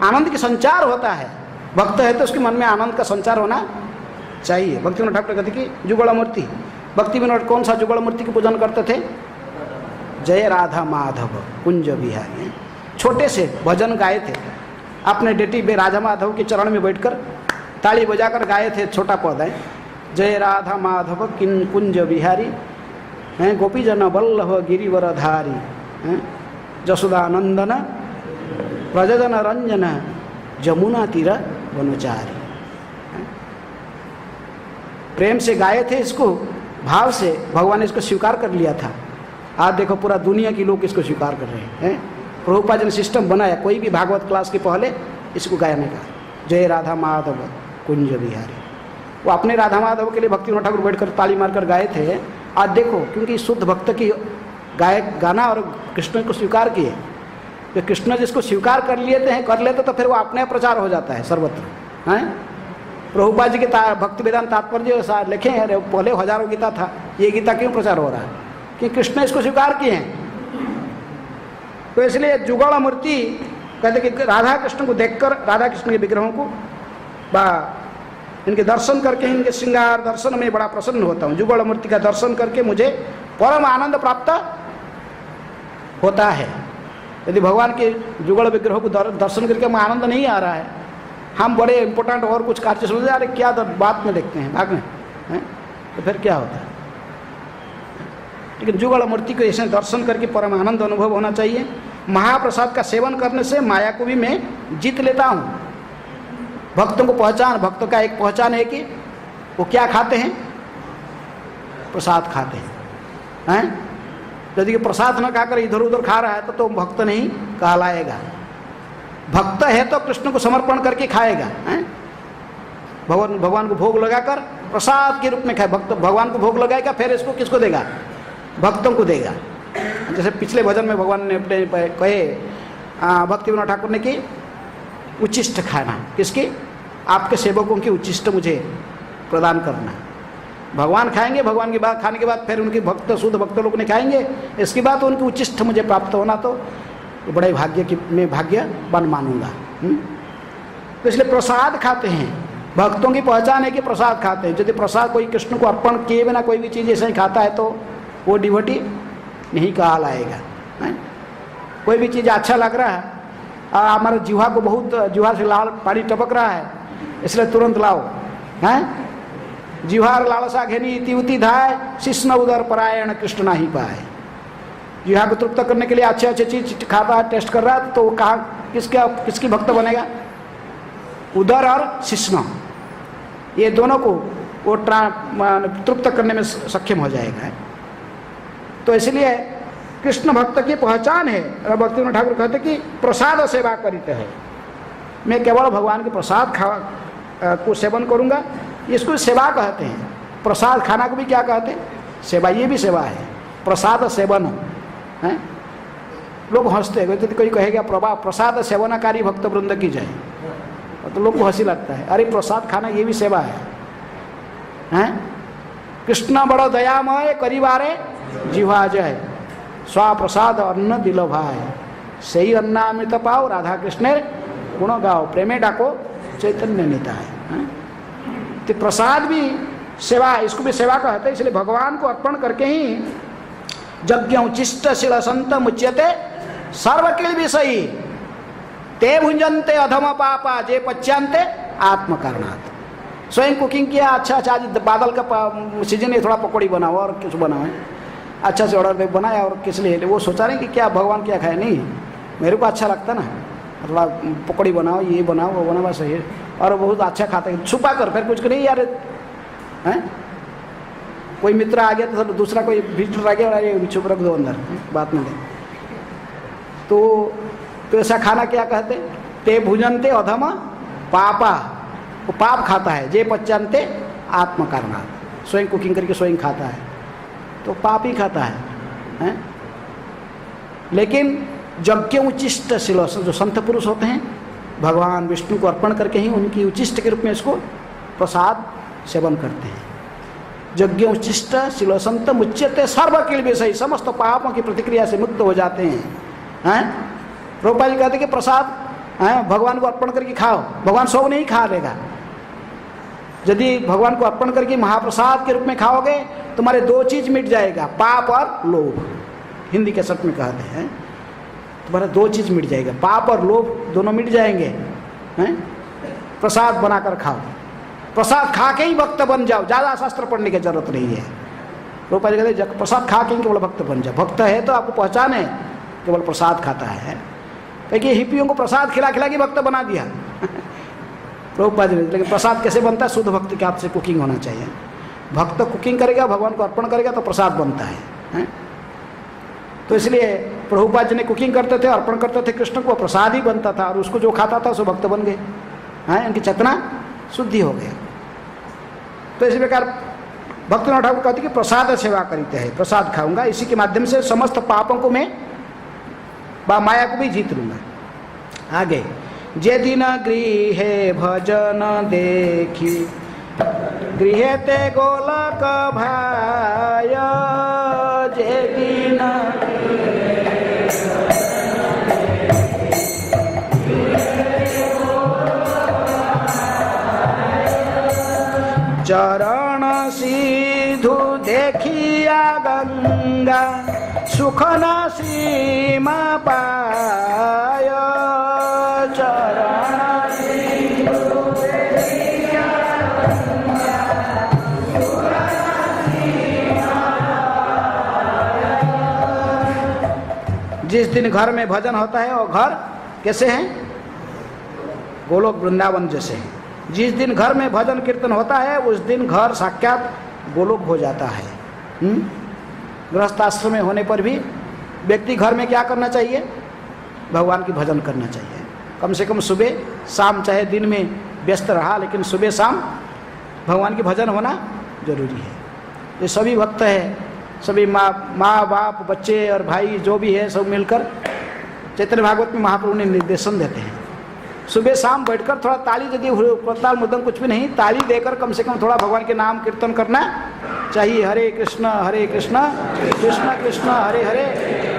आनंद की संचार होता है। भक्त है तो उसके मन में आनंद का संचार होना चाहिए। भक्तिविनोद ठाकुर कहते कि जुगल मूर्ति, भक्तिविनोद कौन सा जुगल मूर्ति की पूजन करते थे? जय राधा माधव कुंज बिहारी, छोटे से भजन गाए थे अपने डेटी में, राधा माधव के चरण में बैठकर ताली बजाकर गाए थे, छोटा पद है, जय राधा माधव किन कुंज बिहारी हैं, गोपीजन वल्लभ गिरिवरधारी हैं, जसोदानंदन प्रजन रंजन जमुना तीर वनचारी। प्रेम से गाए थे इसको, भाव से भगवान ने इसको स्वीकार कर लिया था। आज देखो पूरा दुनिया के लोग इसको स्वीकार कर रहे हैं। प्रभुपाद जी ने सिस्टम बनाया, कोई भी भागवत क्लास के पहले इसको गायने का, जय राधा माधव कुंज बिहारी। वो अपने राधा माधव के लिए भक्तिविनोद ठाकुर बैठकर ताली मारकर गाए थे। आज देखो, क्योंकि शुद्ध भक्त की गाना और कृष्ण को स्वीकार किए, तो कृष्ण जिसको स्वीकार कर लेते तो फिर वो अपने प्रचार हो जाता है सर्वत्र। हैं प्रभुपाद जी के भक्ति वेदांत तात्पर्य लिखे हैं, पहले हजारों गीता था, ये गीता क्यों प्रचार हो रहा है? कि कृष्ण इसको स्वीकार किए हैं। तो इसलिए जुगल मूर्ति कहते कि राधा कृष्ण को देखकर, राधा कृष्ण के विग्रहों को इनके दर्शन करके, इनके श्रृंगार दर्शन में बड़ा प्रसन्न होता हूँ। जुगल मूर्ति का दर्शन करके मुझे परम आनंद प्राप्त होता है। यदि भगवान के जुगल विग्रहों को दर्शन करके हमें आनंद नहीं आ रहा है, हम बड़े इंपॉर्टेंट और कुछ कार्य सोच रहे हैं, क्या बात में देखते हैं भाग में हैं, तो फिर क्या होता है? लेकिन जुगल मूर्ति को ऐसे दर्शन करके परम आनंद अनुभव होना चाहिए। महाप्रसाद का सेवन करने से माया को भी मैं जीत लेता हूँ। भक्तों को पहचान, भक्तों का एक पहचान है कि वो क्या खाते हैं? प्रसाद खाते हैं। यदि प्रसाद न खाकर इधर उधर खा रहा है तो भक्त नहीं कहलाएगा। भक्त है तो कृष्ण को समर्पण करके खाएगा। भगवान को भोग लगाकर प्रसाद के रूप में खाए। भक्त भगवान को भोग लगाएगा, फिर इसको किसको देगा? भक्तों को देगा। जैसे पिछले भजन में भगवान ने अपने कहे भक्तिविनोद ठाकुर ने कि उच्चिष्ट खाना, किसकी? आपके सेवकों की उच्चिष्ट मुझे प्रदान करना। भगवान खाएंगे, भगवान की बात खाने के बाद फिर उनके भक्त, शुद्ध भक्त लोग ने खाएंगे, इसके बाद उनकी उच्चिष्ट मुझे प्राप्त होना, तो बड़े भाग्य की मैं भाग्यवान मानूंगा। तो इसलिए प्रसाद खाते हैं। भक्तों की पहचान है कि प्रसाद खाते हैं। यदि प्रसाद कोई कृष्ण को अर्पण किए बिना कोई भी चीज़ ऐसे ही खाता है तो वो डिवोटी नहीं कहलाएगा। कोई भी चीज़ अच्छा लग रहा है, हमारे जीवा को बहुत, जीवा से लाल पानी टपक रहा है, इसलिए तुरंत लाओ। हैं जीवार लालसा घेनी इति उति धाय, शिष्ण उदर परायण कृष्ण ना ही पाए। जीवा को तृप्त करने के लिए अच्छे अच्छे चीज खाता है, टेस्ट कर रहा है, तो कहाँ किसकी भक्त बनेगा? उदर और शिष्ण, ये दोनों को वो तृप्त करने में सक्षम हो जाएगा। तो इसलिए कृष्ण भक्त की पहचान है। भक्तिविनोद ठाकुर कहते कि प्रसाद सेवा करित है, मैं केवल भगवान के प्रसाद को सेवन करूंगा, इसको सेवा कहते हैं। प्रसाद खाना को भी क्या कहते हैं? सेवा। ये भी सेवा है, प्रसाद सेवन है। लोग हंसते हैं, तो कोई कहेगा प्रसाद सेवनकारी भक्त वृंद की जाए, तो लोग को हंसी लगता है। अरे प्रसाद खाना ये भी सेवा है। हैं कृष्ण बड़ो दयामय करिवारे जिह्वा जय, स्वा प्रसाद अन्न दिल भाई, सही अन्नामृत पाओ राधा कृष्णेर गुण गाओ, प्रेमे डाको चैतन्य नेता है। तो प्रसाद भी सेवा, इसको भी सेवा कहते हैं। इसलिए भगवान को अर्पण करके ही यज्ञ उचिष्ट शिल संत मुच्यते सर्वकिल विषयी, ते भुंजनते अधम पापा जे पच्यांते आत्मकारणात्। स्वयं कुकिंग किया, अच्छा आज बादल का सीजन है, थोड़ा पकौड़ी बनाओ और कुछ बनाओ, अच्छा से ऑर्डर बनाया, और किस लिए? वो सोचा नहीं कि क्या भगवान क्या खाए, नहीं, मेरे को अच्छा लगता ना, थोड़ा पकौड़ी बनाओ, ये बनाओ, वो बनाओ, बस ये, और बहुत अच्छा खाते हैं छुपा कर, फिर कुछ नहीं यार। हैं कोई मित्र आ गया तो दूसरा कोई विजिटर आ गया, अरे छुप रख दो अंदर, बात नहीं। तो ऐसा खाना क्या कहते? ते भुजनते अधम पापा, वो पाप खाता है। जे पच्यांते आत्मकारणात्, स्वयं कुकिंग करके स्वयं खाता है तो पाप ही खाता है। लेकिन यज्ञ उचिष्ट शिल, जो संत पुरुष होते हैं भगवान विष्णु को अर्पण करके ही उनकी उचिष्ट के रूप में इसको प्रसाद सेवन करते हैं। यज्ञ उचिष्ट शिल संत मुच्यते सर्वकिल विषय, समस्त पापों की प्रतिक्रिया से मुक्त हो जाते हैं। प्रभुपाद जी कहते कि प्रसाद भगवान को अर्पण करके खाओ, भगवान सब नहीं खा लेगा। यदि भगवान को अर्पण करके महाप्रसाद के रूप में खाओगे, तुम्हारे दो चीज मिट जाएगा, पाप और लोभ। हिंदी के शब्द में कहते हैं तुम्हारा दो चीज मिट जाएगा, पाप और लोभ दोनों मिट जाएंगे। हैं प्रसाद बनाकर खाओ, प्रसाद खा के ही भक्त बन जाओ, ज्यादा शास्त्र पढ़ने की जरूरत नहीं है। रूपा जी कहते प्रसाद खा के ही केवल भक्त बन जाओ। भक्त है तो आपको पहचान है, केवल प्रसाद खाता है। देखिए हिप्पियों को प्रसाद खिला खिला के भक्त बना दिया प्रभुपाद जी ने। लेकिन प्रसाद कैसे बनता है? शुद्ध भक्ति के हाथ से कुकिंग होना चाहिए। भक्त कुकिंग करेगा, भगवान को अर्पण करेगा तो प्रसाद बनता है। तो इसलिए प्रभुपाद जी ने कुकिंग करते थे, अर्पण करते थे कृष्ण को, प्रसाद ही बनता था, और उसको जो खाता था सो भक्त बन गए। हैं इनकी चेतना शुद्धि हो गया। तो इसी प्रकार भक्तिनाथ ठाकुर कहते कि प्रसाद सेवा करते हैं, प्रसाद खाऊंगा, इसी के माध्यम से समस्त पापों को मैं माया को भी जीत लूंगा। आगे, जे दिन गृहे भजन देखी गृहे ते गोलक भाय, जे दिन चरण सिधु देखिया गंगा, सुख न सीमा पाय, चरण सिधु देखिया गंगा, सुख न सीमा पाय। जिस दिन घर में भजन होता है वो घर कैसे हैं? गोलोक वृंदावन जैसे हैं। जिस दिन घर में भजन कीर्तन होता है उस दिन घर साक्षात गोलोक हो जाता है। गृहस्थ आश्रम में होने पर भी व्यक्ति घर में क्या करना चाहिए? भगवान की भजन करना चाहिए। कम से कम सुबह शाम, चाहे दिन में व्यस्त रहा लेकिन सुबह शाम भगवान की भजन होना जरूरी है। ये सभी भक्त है, सभी माँ बाप बच्चे और भाई जो भी है सब मिलकर चैतन्य भागवत में महाप्रभु ने निर्देशन देते हैं। सुबह शाम बैठकर थोड़ा ताली, यदि करताल मृदंग कुछ भी नहीं, ताली देकर कम से कम थोड़ा भगवान के नाम कीर्तन करना चाहिए। हरे कृष्ण कृष्ण कृष्ण हरे हरे,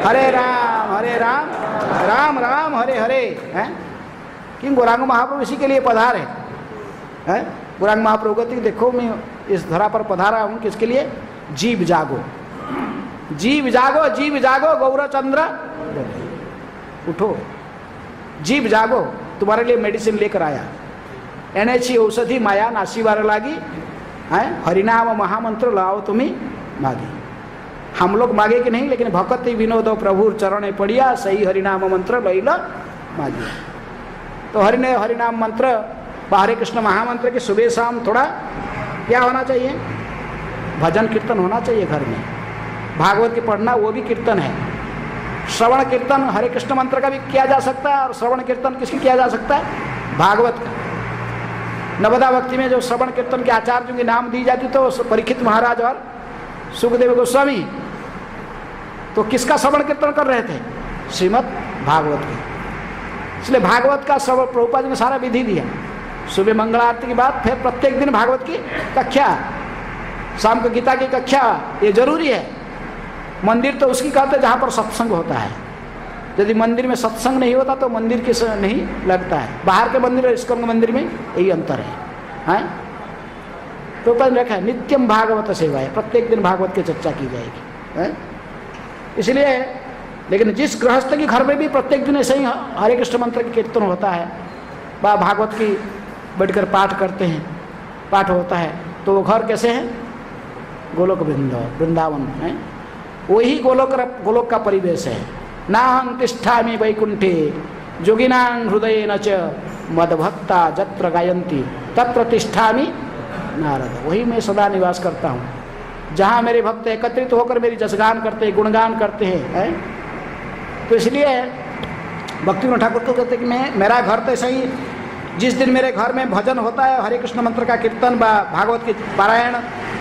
हरे राम राम राम हरे हरे। हैं कि गौरांग महाप्रभु इसी के लिए पधारे हैं। गौरांग महाप्रभु कहते हैं देखो मैं इस धरा पर पधारा हूँ किसके लिए? जीव जागो, जीव जागो, जीव जागो गौरचंद्र, उठो, जीव जागो, तुम्हारे लिए मेडिसिन लेकर आया। एनएची औषधि माया नासी वार लागी, है हरिनाम महामंत्र लाओ तुम्हें मागी। हम लोग मांगे कि नहीं, लेकिन भक्ति विनोदो प्रभु चरण पड़िया, सही हरिनाम मंत्र लई लो मागी। तो हरिनाम मंत्र, हरे कृष्ण महामंत्र की सुबह शाम थोड़ा क्या होना चाहिए? भजन कीर्तन होना चाहिए घर में। भागवत की पढ़ना वो भी कीर्तन है। श्रवण कीर्तन हरे कृष्ण मंत्र का भी किया जा सकता है, और श्रवण कीर्तन किसकी किया जा सकता है? भागवत का। नवदा भक्ति में जो श्रवण कीर्तन के आचार्यों के नाम दी जाती तो परीक्षित महाराज और सुखदेव गोस्वामी, तो किसका श्रवण कीर्तन कर रहे थे? श्रीमद् भागवत के। इसलिए भागवत का श्रवण प्रभुपाद ने सारा विधि दिया। सुबह मंगल आरती के बाद फिर प्रत्येक दिन भागवत की कक्षा, शाम को गीता की कक्षा, ये जरूरी है। मंदिर तो उसकी कहते हैं जहाँ पर सत्संग होता है। यदि मंदिर में सत्संग नहीं होता तो मंदिर किस नहीं लगता है। बाहर के मंदिर और इस्कॉन मंदिर में यही अंतर है। तो पर रखा है नित्यम भागवत सेवा है, प्रत्येक दिन भागवत की चर्चा की जाएगी है? इसलिए लेकिन जिस गृहस्थ के घर में भी प्रत्येक दिन ऐसे ही हरे कृष्ण मंत्र की कीर्तन होता है, भागवत की बैठकर पाठ करते हैं, पाठ होता है, तो वो घर कैसे है? गोलोक वृंदावन है। वही गोलोक का परिवेश है। नाहं तिष्ठामि वैकुंठे जोगिनां हृदयेन च मदभक्ता जत्र गायन्ति तत्र तिष्ठामि नारद। वही मैं सदा निवास करता हूँ जहाँ मेरे भक्त एकत्रित होकर मेरी जसगान करते हैं, गुणगान करते हैं। तो इसलिए भक्तिविनोद ठाकुर को कहते हैं कि मेरा घर तो ऐसा ही, जिस दिन मेरे घर में भजन होता है, हरे कृष्ण मंत्र का कीर्तन, भागवत की पारायण,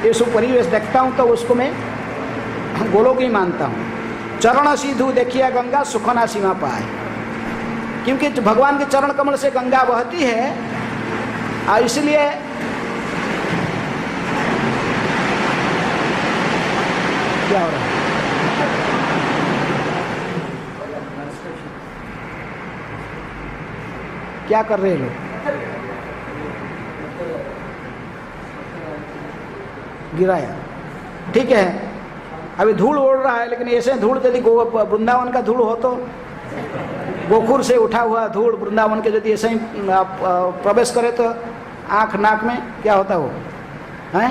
ये सब परिवेश देखता हूँ तो उसको मैं गोलोक ही मानता हूँ। चरण सीधु देखिए गंगा सुख ना सीमा पाए, क्योंकि भगवान के चरण कमल से गंगा बहती है। इसलिए क्या हो रहा है? क्या कर रहे हैं लोग? गिराया, ठीक है। अभी धूल उड़ रहा है, लेकिन ऐसे धूल यदि वृंदावन का धूल हो तो गोखुर से उठा हुआ धूल वृंदावन के यदि ऐसे ही प्रवेश करे तो आँख नाक में क्या होता हो है।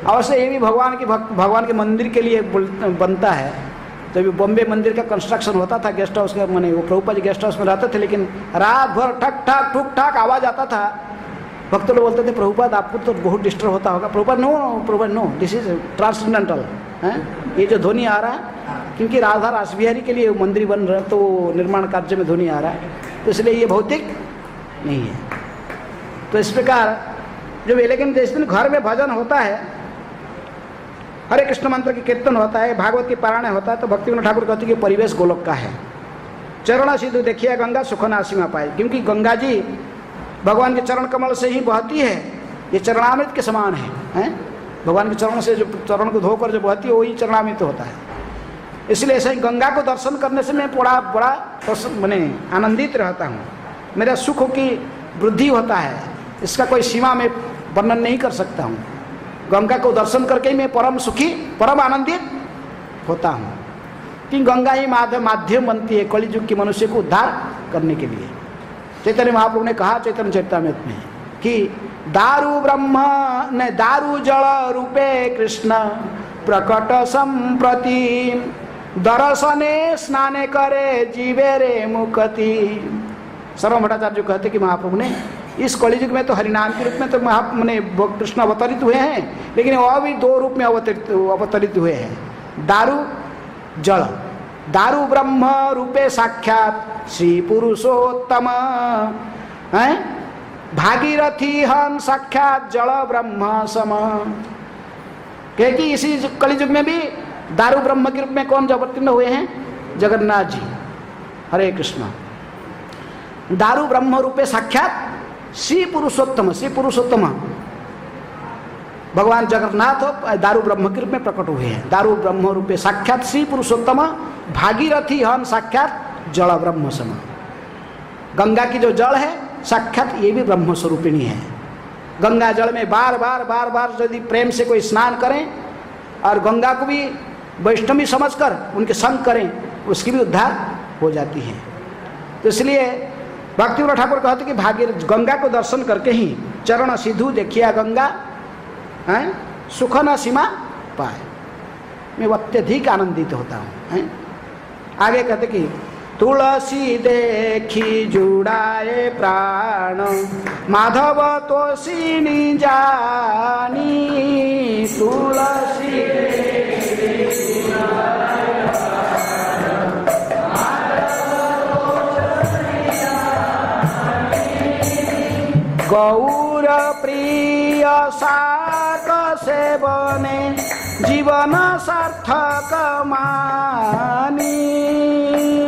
अवश्य ये भी भगवान के मंदिर के लिए बनता है। तो अभी बॉम्बे मंदिर का कंस्ट्रक्शन होता था, गेस्ट हाउस का, मैंने वो प्रभुपाद जी गेस्ट हाउस में रहते थे, लेकिन रात भर ठक ठाक ठुक ठाक आवाज़ आता था। भक्त लोग बोलते थे प्रभुपाद आपको तो बहुत डिस्टर्ब होता होगा। प्रभुपाद नो दिस इज ट्रांससेंडेंटल है, ये जो ध्वनि आ रहा है, क्योंकि राधा रासबिहारी के लिए मंदिर बन रहा है तो निर्माण कार्य में ध्वनि आ रहा है, तो इसलिए ये भौतिक नहीं है। तो इस प्रकार जो लेकिन जिस दिन घर में भजन होता है, हरे कृष्ण मंत्र की कीर्तन होता है, भागवत की पारायण होता है, तो भक्ति ठाकुर कहते हैं कि परिवेश गोलोक का है। चरण सिद्धू देखिए गंगा सुख ना सीमा पाए, क्योंकि गंगा जी भगवान के चरण कमल से ही बहती है, ये चरणामृत के समान है, भगवान के चरण से जो चरण को धोकर जो बहती है वही चरणामृत होता है। इसलिए ऐसे ही गंगा को दर्शन करने से मैं बड़ा मैंने आनंदित रहता हूँ, मेरा सुख की वृद्धि होता है, इसका कोई सीमा में वर्णन नहीं कर सकता हूँ। गंगा को दर्शन करके ही मैं परम सुखी परम आनंदित होता हूँ, कि गंगा ही माध्यम बनती है कलि युग के मनुष्य को उद्धार करने के लिए। चैतन्य महाप्रभु ने कहा चैतन्य चरितामृत में कि दारु ब्रह्म ने दारु जल रूपे कृष्ण प्रकट संप्रति दर्शने स्नाने करे जीवे रे मुक्ति। सर्व भट्टाचार्य कहते कि महाप्रभु ने इस कलियुग में तो हरिनाम के रूप में तो मैंने कृष्ण अवतरित हुए हैं, लेकिन वह भी दो रूप में अवतरित हुए हैं। दारु जल, दारु ब्रह्म रूपे साक्षात श्री पुरुषोत्तम है, भागीरथी हन साक्षात जल ब्रह्म सम। क्योंकि इसी कलियुग में भी दारु ब्रह्म के रूप में कौन अवतीर्ण हुए हैं? जगन्नाथ जी। हरे कृष्ण। दारु ब्रह्म रूपे साक्षात श्री पुरुषोत्तम, श्री पुरुषोत्तम भगवान जगन्नाथ दारु ब्रह्म के रूप में प्रकट हुए हैं। दारु ब्रह्म रूपे साक्षात श्री पुरुषोत्तम भागीरथी हन साक्षात जल ब्रह्म सम। गंगा की जो जल है साक्षात ये भी ब्रह्म स्वरूपिणी है। गंगा जल में बार बार यदि प्रेम से कोई स्नान करें और गंगा को भी वैष्णवी समझकर उनके संग करें, उसकी भी उद्धार हो जाती है। तो इसलिए भक्ति ठाकुर कहते कि भाग्य गंगा को दर्शन करके ही चरण सिद्धू देखिया गंगा है सुख न सीमा पाए, मैं अत्यधिक आनंदित होता हूँ। आगे कहते कि तुलसी देखी जुड़ाए प्राण माधव तोषिणी जानी, तुलसी गौर प्रिय साक सेवने जीवन सार्थक मानी,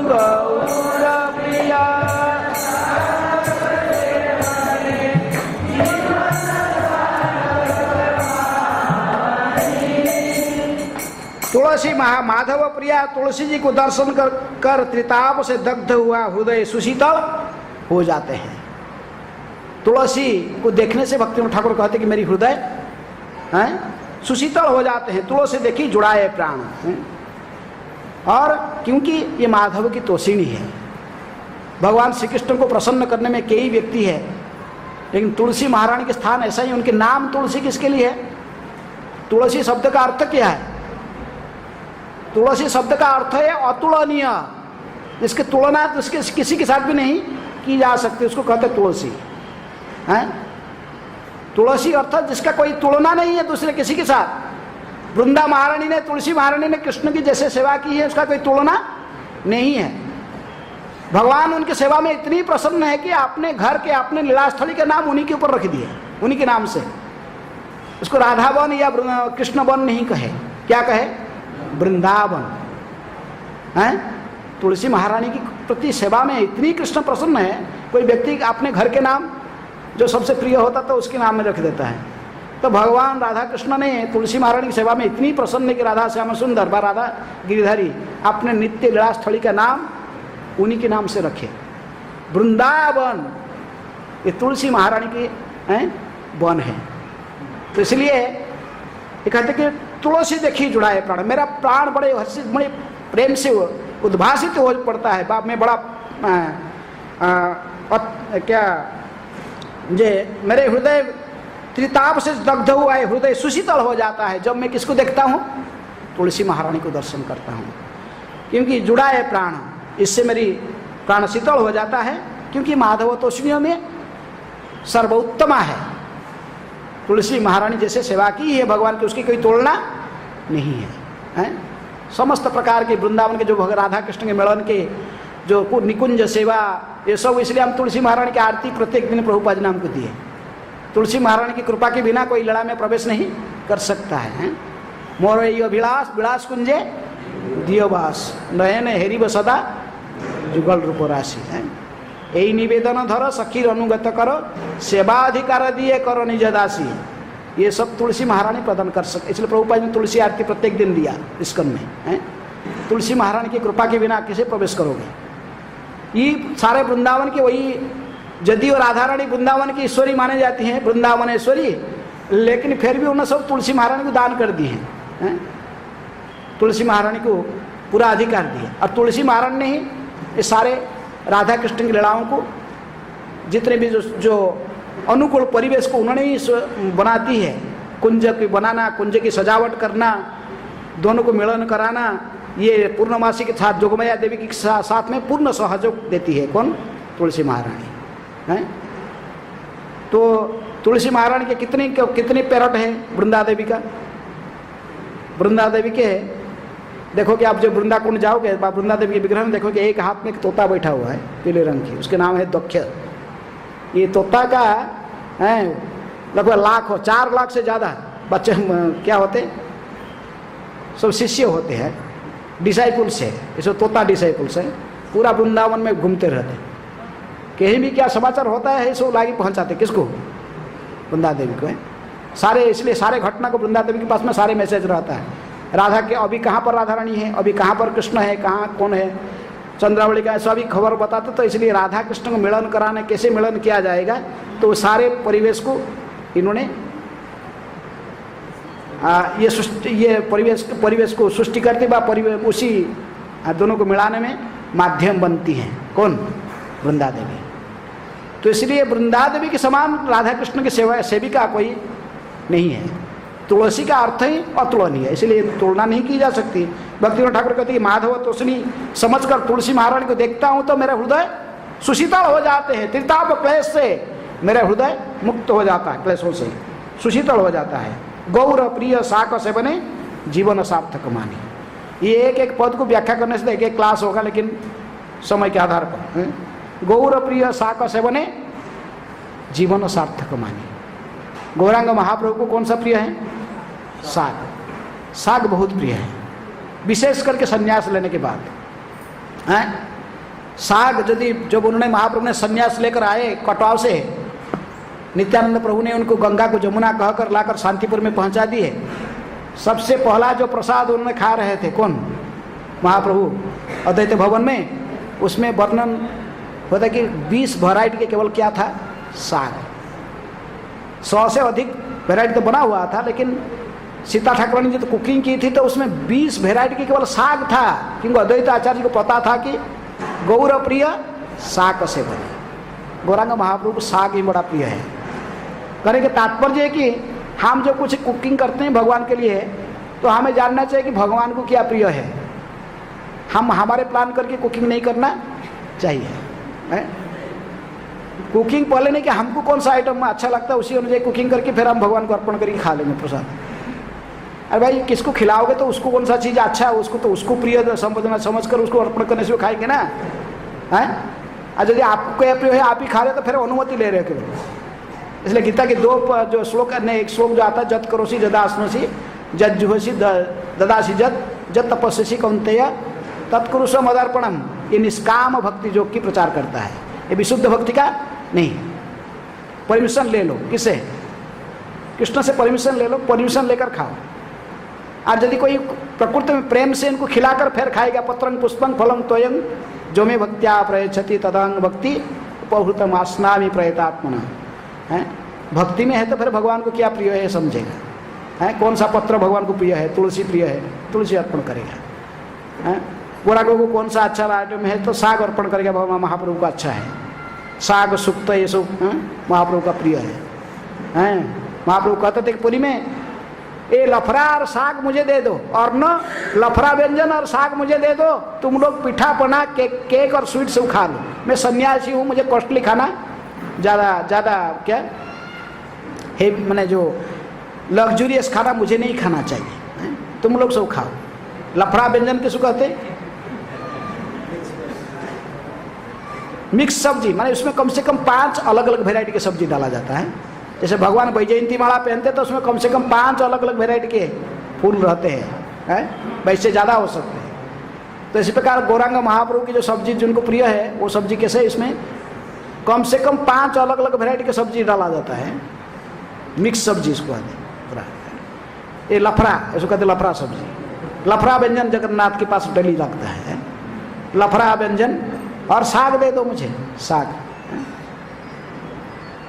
गौर प्रिय तुलसी माधव प्रिया तुलसी जी को दर्शन कर त्रिताप से दग्ध हुआ हृदय सुशीतल हो जाते हैं। तुलसी को देखने से भक्ति ठाकुर कहते कि मेरी हृदय सुशीतल हो जाते हैं। तुलसी देखी जुड़ाए प्राण और क्योंकि ये माधव की तोषिणी है, भगवान श्री कृष्ण को प्रसन्न करने में कई व्यक्ति है, लेकिन तुलसी महारानी के स्थान ऐसा ही। उनके नाम तुलसी किसके लिए है? तुलसी शब्द का अर्थ क्या है? तुलसी शब्द का अर्थ है अतुलनीय, जिसकी तुलना उसके किसी के साथ भी नहीं की जा सकती, उसको कहते तुलसी है। तुलसी अर्थात जिसका कोई तुलना नहीं है दूसरे किसी के साथ। वृंदा महारानी ने तुलसी महारानी ने कृष्ण की जैसे सेवा की है, उसका कोई तुलना नहीं है। भगवान उनकी सेवा में इतनी प्रसन्न है कि अपने घर के अपने लीलास्थली के नाम उन्हीं के ऊपर रख दिए, उन्हीं के नाम से। उसको राधा वन या कृष्ण वन नहीं कहे, क्या कहे? वृंदावन है। तुलसी महारानी की प्रति सेवा में इतनी कृष्ण प्रसन्न है, कोई व्यक्ति अपने घर के नाम जो सबसे प्रिय होता तो उसके नाम में रख देता है। तो भगवान राधा कृष्ण ने तुलसी महारानी की सेवा में इतनी प्रसन्न है कि राधा श्याम सुंदर व राधा गिरिधारी अपने नित्य लीलास्थली का नाम उन्हीं के नाम से रखे। वृंदावन ये तुलसी महारानी की वन है। तो इसलिए ये कहते कि तुलसी देखी जुड़ाए प्राण, मेरा प्राण बड़े हर्षित बड़े प्रेम से उद्भासित हो पड़ता है। बाप में बड़ा क्या जे मेरे हृदय त्रिताप से दग्ध हुआ है, हृदय सुशीतल हो जाता है जब मैं किसको देखता हूँ? तुलसी महारानी को दर्शन करता हूँ। क्योंकि जुड़ा है प्राण, इससे मेरी प्राण शीतल हो जाता है। क्योंकि माधव तोषिणियों में सर्वोत्तमा है। तुलसी महारानी जैसे सेवा की है भगवान की, उसकी कोई तुलना नहीं है। समस्त प्रकार के वृंदावन के जो राधा कृष्ण के मिलन के जो निकुंज सेवा ये सब, इसलिए हम तुलसी महारानी की आरती प्रत्येक दिन प्रभुपाद ने हमको दिए। तुलसी महारानी की कृपा के बिना कोई लड़ा में प्रवेश नहीं कर सकता है। मोर ये अभिलाष विलास कुंजे दियोवास नयन हेरिब सदा जुगल रूप राशि है। यही निवेदन धर सखीर अनुगत करो सेवाधिकार दिए करो निज दासी। ये सब तुलसी महारानी प्रदान कर सकते, इसलिए प्रभुपाद ने तुलसी आरती प्रत्येक दिन दिया इसकन में है। तुलसी महारानी की कृपा के बिना कैसे प्रवेश करोगे? ये सारे वृंदावन के वही यदि और राधा रानी वृंदावन की ईश्वरी माने जाती हैं, वृंदावनेश्वरी, लेकिन फिर भी उन्होंने सब तुलसी महारानी को दान कर दिए हैं। तुलसी महारानी को पूरा अधिकार दिया और तुलसी महारानी ने ही ये सारे राधा कृष्ण की लीलाओं को जितने भी जो अनुकूल परिवेश को उन्होंने ही बनाती है। कुंज की बनाना, कुंज की सजावट करना, दोनों को मिलन कराना, ये पूर्णमासी के साथ जोगमया देवी के साथ में पूर्ण सहयोग देती है। कौन? तुलसी महारानी है। तो तुलसी महारानी के कितने पैरट है वृंदा देवी का? वृंदा देवी के देखो कि आप जब वृंदा कुंड जाओगे, वृंदा देवी के विग्रह में देखो कि एक हाथ में एक तोता बैठा हुआ है पीले रंग की, उसके नाम है दक्ष। ये तोता का है लगभग लाख 4 लाख से ज़्यादा बच्चे क्या होते, सब शिष्य होते हैं, डिसाइपुल्स है। इसे तोता डिसाइपुल्स है, पूरा वृंदावन में घूमते रहते हैं। कहीं भी क्या समाचार होता है सब लागे पहुंचाते किसको? वृंदा देवी को है। सारे इसलिए सारे घटना को वृंदा देवी के पास में सारे मैसेज रहता है। राधा के अभी कहाँ पर राधा रानी है, अभी कहाँ पर कृष्ण है, कहाँ कौन है, चंद्रावली का सभी खबर बताते। तो इसलिए राधा कृष्ण को मिलन कराने, कैसे मिलन किया जाएगा, तो सारे परिवेश को इन्होंने ये परिवेश को सृष्टि करते परिवेश उसी दोनों को मिलाने में माध्यम बनती हैं। कौन? वृंदा देवी। तो इसलिए वृंदा देवी के समान राधा कृष्ण की सेविका कोई नहीं है। तुलसी का अर्थ ही अतुलनीय है, इसलिए तुलना नहीं की जा सकती। भक्तिविनोद ठाकुर कहते हैं माधव तोषणी समझकर तुलसी महारानी को देखता हूँ तो मेरा हृदय सुशीतल हो जाते हैं। त्रिताप क्लेश से मेरा हृदय मुक्त हो जाता है, क्लेशों से सुशीतल हो जाता है। गौर प्रिय साक से बने जीवन सार्थक मानी। ये एक एक पद को व्याख्या करने से एक क्लास होगा, लेकिन समय के आधार पर। गौर प्रिय साक से बने जीवन सार्थक मानी। गौरांग महाप्रभु को कौन सा प्रिय है? साग। साग बहुत प्रिय है, विशेष करके संन्यास लेने के बाद हैं। साग जब उन्होंने महाप्रभु ने संन्यास लेकर आए कटवाव से, नित्यानंद प्रभु ने उनको गंगा को जमुना कहकर लाकर शांतिपुर में पहुंचा दिए। सबसे पहला जो प्रसाद उन्होंने खा रहे थे कौन? महाप्रभु अद्वैत भवन में। उसमें वर्णन होता कि 20 वैरायटी के केवल क्या था? साग। 100 से अधिक वैरायटी तो बना हुआ था, लेकिन सीता ठाकुरानी जी तो कुकिंग की थी तो उसमें 20 वैरायटी की केवल साग था, क्योंकि अद्वैत आचार्य को पता था कि गौर प्रिय साग से बने। गौरांग महाप्रभु को साग ही बड़ा प्रिय है। कहने के तात्पर्य है कि हम जो कुछ कुकिंग करते हैं भगवान के लिए, तो हमें जानना चाहिए कि भगवान को क्या प्रिय है। हम हमारे प्लान करके कुकिंग नहीं करना चाहिए है? कुकिंग पहले नहीं कि हमको कौन सा आइटम अच्छा लगता है उसी अनुसार कुकिंग करके फिर हम भगवान को अर्पण करके खा लेंगे प्रसाद। अरे भाई किसको खिलाओगे तो उसको कौन सा चीज़ अच्छा है, उसको तो उसको प्रिय समझकर उसको अर्पण करने से खाएंगे ना है। और यदि आपको क्या प्रिय है आप ही खा रहे तो फिर अनुमति ले रहे हो। इसलिए गीता के 2 जो श्लोक ने, एक श्लोक जो आता है जत करोसी जदास्नोसी जत जुहोसी ददासी जत तपस्सी कौन्तेय तत्कुरुषो मदार्पणम, ये निष्काम भक्ति योग की प्रचार करता है। ये विशुद्ध भक्ति का नहीं। परमिशन ले लो, किसे? कृष्ण से परमिशन ले लो, परमिशन लेकर खाओ। और यदि कोई प्रकृति में प्रेम से इनको खिलाकर फिर खाएगा, पत्रंग पुष्पंग फलंग तोयं जो में भक्त्या प्रयच्छति तदंग भक्ति उपहृतम आस्नामि प्रयतात्मना है। भक्ति में है तो फिर भगवान को क्या प्रिय है समझेगा है। कौन सा पत्र भगवान को प्रिय है? तुलसी प्रिय है, तुलसी अर्पण करेगा है। गोरागो को कौन सा अच्छा आइटम है तो साग अर्पण करेगा, भगवान महाप्रभु का अच्छा है। साग सुक्त ये सब महाप्रभु का प्रिय है। महाप्रभु कहते थे पुरी में ए लफड़ा और साग मुझे दे दो, और न लफड़ा व्यंजन और साग मुझे दे दो, तुम लोग पिठा पना केक और स्वीट सब खा लो। मैं सन्यासी हूँ, मुझे कॉस्टली खाना ज़्यादा क्या है, मैंने जो लग्जूरियस खाना मुझे नहीं खाना चाहिए, तुम लोग सब खाओ। लफड़ा व्यंजन किसको कहते? मिक्स सब्जी, माने उसमें कम से कम 5 अलग अलग वेराइटी की सब्जी डाला जाता है। जैसे भगवान वैजयंती माला पहनते तो उसमें कम से कम 5 अलग अलग वेराइटी के फूल रहते हैं, वैसे ज़्यादा हो सकते हैं। तो इसी प्रकार गौरांग महाप्रभु की जो सब्जी जिनको प्रिय है वो सब्जी कैसे, इसमें कम से कम 5 अलग अलग वेराइटी की सब्जी डाला जाता है, मिक्स सब्जी इसको कहते हैं। ये लफड़ा, इसको कहते हैं लफड़ा सब्जी। लफड़ा व्यंजन जगन्नाथ के पास डली लगता है, लफड़ा व्यंजन। और साग दे दो मुझे, साग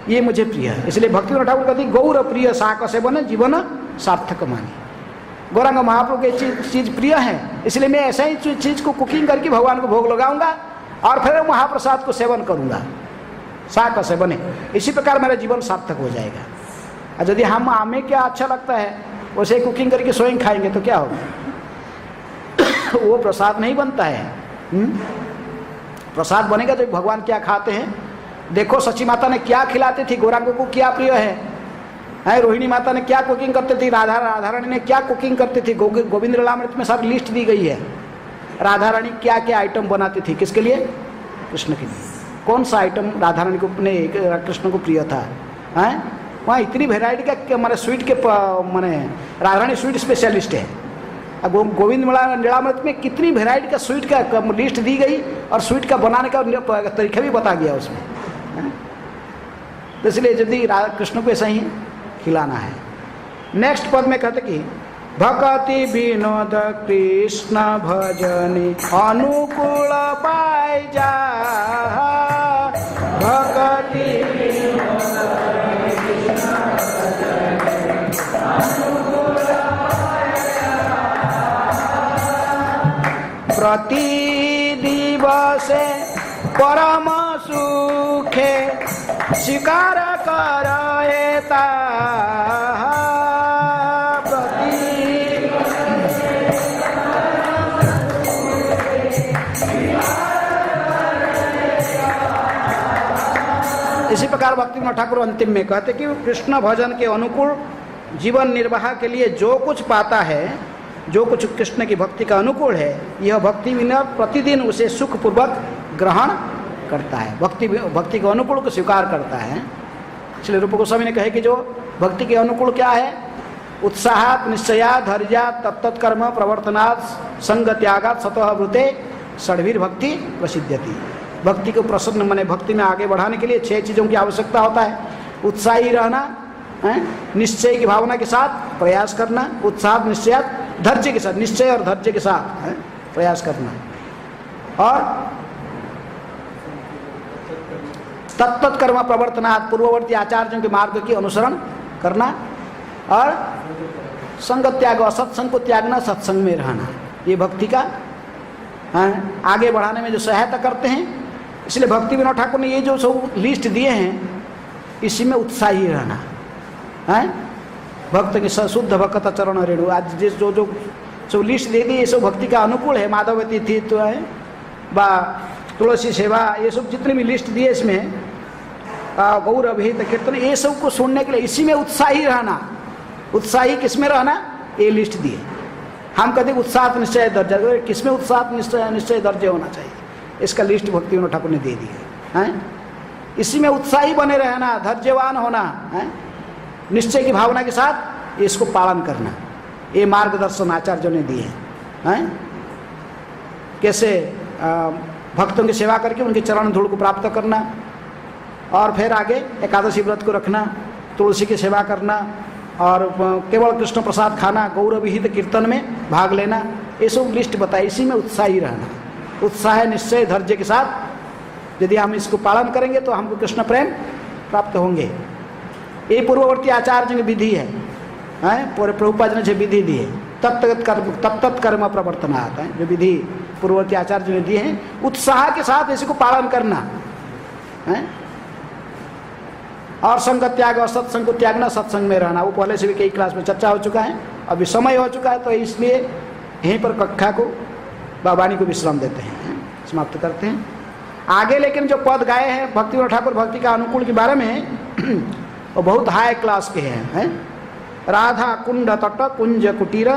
ये मुझे प्रिय है। इसलिए भक्ति ठाकुर कहती गौर प्रिय साग सेवन जीवन सार्थक मानी। गौरांग महाप्रभु की चीज़ प्रिय है, इसलिए मैं ऐसा ही चीज़ को कुकिंग करके भगवान को भोग लगाऊंगा और फिर महाप्रसाद को सेवन करूंगा, साग से बने। इसी प्रकार मेरा जीवन सार्थक हो जाएगा। और यदि हम हमें क्या अच्छा लगता है वैसे कुकिंग करके स्वयं खाएंगे तो क्या होगा? वो प्रसाद नहीं बनता है। प्रसाद बनेगा तो भगवान क्या खाते हैं। देखो सची माता ने क्या खिलाती थी, गौरांगों को क्या प्रिय है। रोहिणी माता ने क्या कुकिंग करती थी, राधा रानी ने क्या कुकिंग करती थी। गोविंद लीलामृत में सारी लिस्ट दी गई है। राधा रानी क्या क्या आइटम बनाती थी, किसके लिए? कृष्ण के लिए। कौन सा आइटम राधा रानी को अपने कृष्ण को प्रिय था? वहाँ इतनी वेराइटी का माने स्वीट के माने राधा रानी स्वीट स्पेशलिस्ट है। गोविंद लीलामृत में कितनी वेराइटी का स्वीट का लिस्ट दी गई और स्वीट का बनाने का तरीका भी बता गया उसमें। तो इसलिए यदि कृष्ण को ऐसा ही खिलाना है। नेक्स्ट पद में कहते कि भक्ति विनोद कृष्ण भजनी अनुकूल पाई जा। भक्ति प्रति दिवसे परम सुखे स्वीकार करता। इसी प्रकार भक्ति विनोद ठाकुर अंतिम में कहते कि कृष्ण भजन के अनुकूल जीवन निर्वाह के लिए जो कुछ पाता है, जो कुछ कृष्ण की भक्ति का अनुकूल है, यह भक्ति विनोद प्रतिदिन उसे सुखपूर्वक ग्रहण करता है, भक्ति के अनुकूल को स्वीकार करता है। इसलिए रूप गोस्वामी ने कहे कि जो भक्ति के अनुकूल क्या है? उत्साहात निश्चयात धैर्यात तत्तत्कर्म प्रवर्तनात् संग त्यागात स्वतः वृते षड्वीर भक्ति प्रसिद्ध्यति। भक्ति को प्रसन्न माने भक्ति में आगे बढ़ाने के लिए 6 चीज़ों की आवश्यकता होता है। उत्साही रहना, निश्चय की भावना के साथ प्रयास करना, उत्साह निश्चयात धैर्य के साथ, निश्चय और धैर्य के साथ प्रयास करना, और तत्तत्कर्म प्रवर्तनात् पूर्ववर्ती आचार्यों के मार्ग की अनुसरण करना, और संग त्याग असत्संग को त्यागना, सत्संग में रहना। ये भक्ति का आगे बढ़ाने में जो सहायता करते हैं। इसलिए भक्ति विनोद ठाकुर ने ये जो सब लिस्ट दिए हैं इसी में उत्साही रहना है। भक्त की शुद्ध भक्त चरण रेणु, आज जिस जो जो सब लिस्ट दे दी ये सब भक्ति का अनुकूल है। माधवती थी तो है बा तुलसी सेवा, ये सब जितने भी लिस्ट दिए इसमें गौर अभिहित कीर्तन, ये सब को सुनने के लिए इसी में उत्साही रहना। उत्साही किस में रहना? ये लिस्ट दिए। हम कहते उत्साह निश्चय दर्जा, किस में उत्साह निश्चय दर्जे होना चाहिए, इसका लिस्ट भक्ति विनोद ठाकुर ने दे दी है। इसी में उत्साही बने रहना, धैर्यवान होना है, निश्चय की भावना के साथ इसको पालन करना। ये मार्गदर्शन आचार्यों ने दिए हैं। कैसे भक्तों की सेवा करके उनके चरण धूल को प्राप्त करना, और फिर आगे एकादशी व्रत को रखना, तुलसी की सेवा करना, और केवल कृष्ण प्रसाद खाना, गौरविहित कीर्तन में भाग लेना, ये सब लिस्ट बताए। इसी में उत्साही रहना, उत्साह निश्चय धैर्य के साथ यदि हम इसको पालन करेंगे तो हमको कृष्ण प्रेम प्राप्त होंगे। ये पूर्ववर्ती आचार्य की विधि है। प्रभुपाद ने जो विधि दी है तत्त कर्म प्रवर्तनात्, जो विधि पूर्ववर्ती आचार्य ने दी है, उत्साह के साथ इसको पालन करना है। और संग त्याग और सत्संग को त्यागना, सत्संग में रहना। वो पहले से भी कई क्लास में चर्चा हो चुका है, अभी समय हो चुका है तो इसलिए यहीं पर कक्षा को वाणी को विश्राम देते हैं, समाप्त करते हैं। आगे लेकिन जो पद गाए हैं भक्ति विनोद ठाकुर भक्ति का अनुकूल के बारे में वो बहुत हाई क्लास के हैं। राधा कुंड तट कुंज कुटीर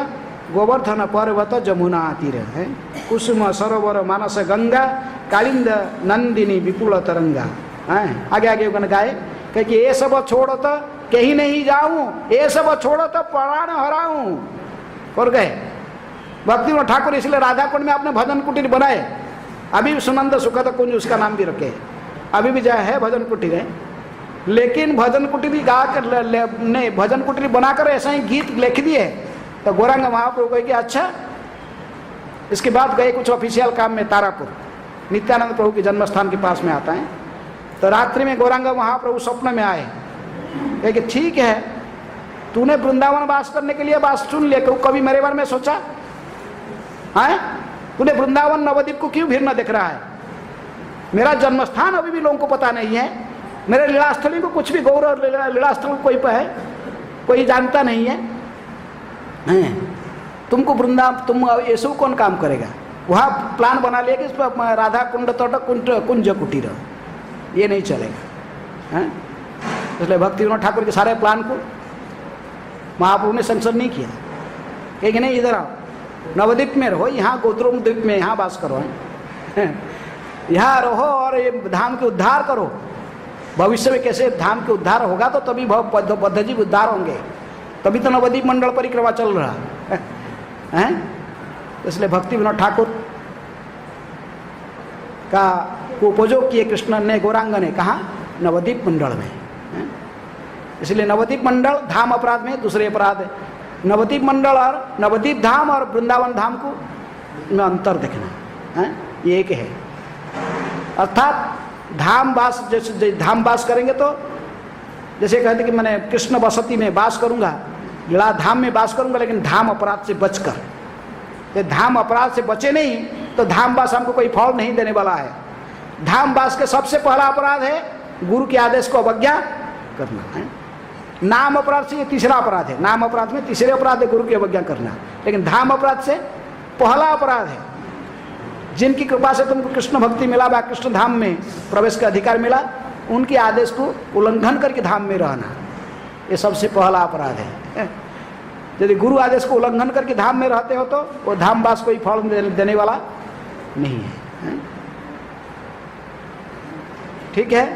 गोवर्धन पर्वत जमुना तीर है, कुसुम सरोवर मानस गंगा कालिंद नंदिनी विपुल तरंगा। आगे आगे गाए क्योंकि ये सब छोड़ तो कहीं नहीं जाऊं, ये सब छोड़ो तो प्राण हराऊं। और गए भक्ति विनोद ठाकुर, इसलिए राधा कुंड में आपने भजन कुटीर बनाए। अभी भी सुनंद सुखद कुंज उसका नाम भी रखे, अभी भी जाए है भजन कुटीर है। लेकिन भजन कुटीर गा कर ने भजन कुटीर बनाकर ऐसा ही गीत लिख दिए। तो गौरांग महाप्रभु कहे कि अच्छा। इसके बाद गए कुछ ऑफिशियल काम में तारापुर, नित्यानंद प्रभु के जन्म स्थान के पास में आता है। तो रात्रि में गौरांग महाप्रभु स्वप्न में आए, कहे कि ठीक है तूने वृंदावन वास करने के लिए बात सुन लिया, कभी मेरे बारे में सोचा है? तूने वृंदावन नवद्वीप को क्यों फिर न देख रहा है? मेरा जन्म स्थान अभी भी लोगों को पता नहीं है, मेरे लीलास्थली को कुछ भी गौरव लीलास्थल कोई जानता नहीं है। तुमको वृंदावन, तुम ये सब कौन काम करेगा? वहाँ प्लान बना लिया कि इस पर राधा कुंड तोट कुंज कुटीर, ये नहीं चलेगा है? इसलिए भक्ति विनोद ठाकुर के सारे प्लान को महाप्रभु ने सेंसर नहीं किया, कहेंगे नहीं इधर आओ, नवद्वीप में रहो, यहाँ गोत्रोम द्वीप में यहाँ वास करो, यहाँ रहो और ये धाम के उद्धार करो। भविष्य में कैसे धाम के उद्धार होगा तो तभी बद्धजीव उद्धार होंगे, तभी तो नवद्वीप मंडल परिक्रमा चल रहा है। इसलिए भक्ति विनोद ठाकुर का उपयोग किए कृष्ण ने, गौरांग ने कहा नवद्वीप मंडल में। इसलिए नवद्वीप मंडल धाम अपराध में दूसरे अपराध है। नवद्वीप मंडल और नवद्वीप धाम और वृंदावन धाम को में अंतर देखना है, ये एक है। अर्थात धाम वास, जैसे धाम वास करेंगे तो जैसे कहते कि मैंने कृष्ण बसती में वास करूंगा, लीला धाम में वास करूंगा, लेकिन धाम अपराध से बचकर। ये धाम अपराध से बचे नहीं तो धाम वास हमको कोई फल नहीं देने वाला है। धाम वास के सबसे पहला अपराध है गुरु के आदेश को अवज्ञा करना है। नाम अपराध से ये तीसरा अपराध है, नाम अपराध में तीसरे अपराध है गुरु की अवज्ञा करना, लेकिन धाम अपराध से पहला अपराध है। जिनकी कृपा से तुमको कृष्ण भक्ति मिला व कृष्ण धाम में प्रवेश का अधिकार मिला, उनके आदेश को उल्लंघन करके धाम में रहना, ये सबसे पहला अपराध है। यदि गुरु आदेश को उल्लंघन करके धाम में रहते हो तो वो धामवास कोई फल देने वाला नहीं है। ठीक है,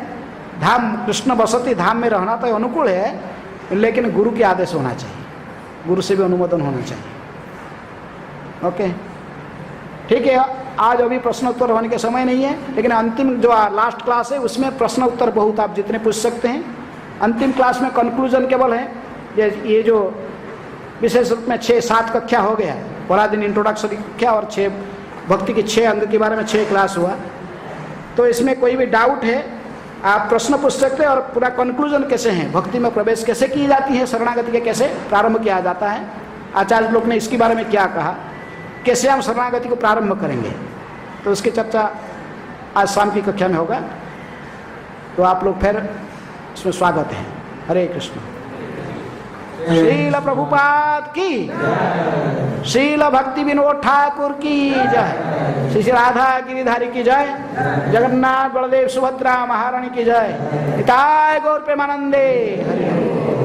धाम कृष्ण बसती धाम में रहना तो अनुकूल है, लेकिन गुरु के आदेश होना चाहिए, गुरु से भी अनुमोदन होना चाहिए। ओके, ठीक है। आज अभी प्रश्न उत्तर होने के समय नहीं है, लेकिन अंतिम जो लास्ट क्लास है उसमें प्रश्न उत्तर बहुत आप जितने पूछ सकते हैं। अंतिम क्लास में कंक्लूजन केवल है, ये जो विशेष रूप में 6-7 कक्षा हो गया, पहला दिन इंट्रोडक्शनरी कक्षा और 6 भक्ति के 6 अंग के बारे में 6 क्लास हुआ। तो इसमें कोई भी डाउट है आप प्रश्न पूछ सकते हैं, और पूरा कंक्लूजन कैसे है, भक्ति में प्रवेश कैसे की जाती है, शरणागति के कैसे प्रारंभ किया जाता है, आचार्य लोग ने इसके बारे में क्या कहा, कैसे हम शरणागति को प्रारंभ करेंगे, तो उसकी चर्चा आज शाम की कक्षा में होगा। तो आप लोग फिर इसमें स्वागत है। हरे कृष्ण। श्रील प्रभुपाद की, श्रील भक्ति विनोद ठाकुर की जय, श्री राधा गिरिधारी की जय, जगन्नाथ बलदेव सुभद्रा महारानी की जय, निताय गौर प्रेमानंदे। हरि हरि।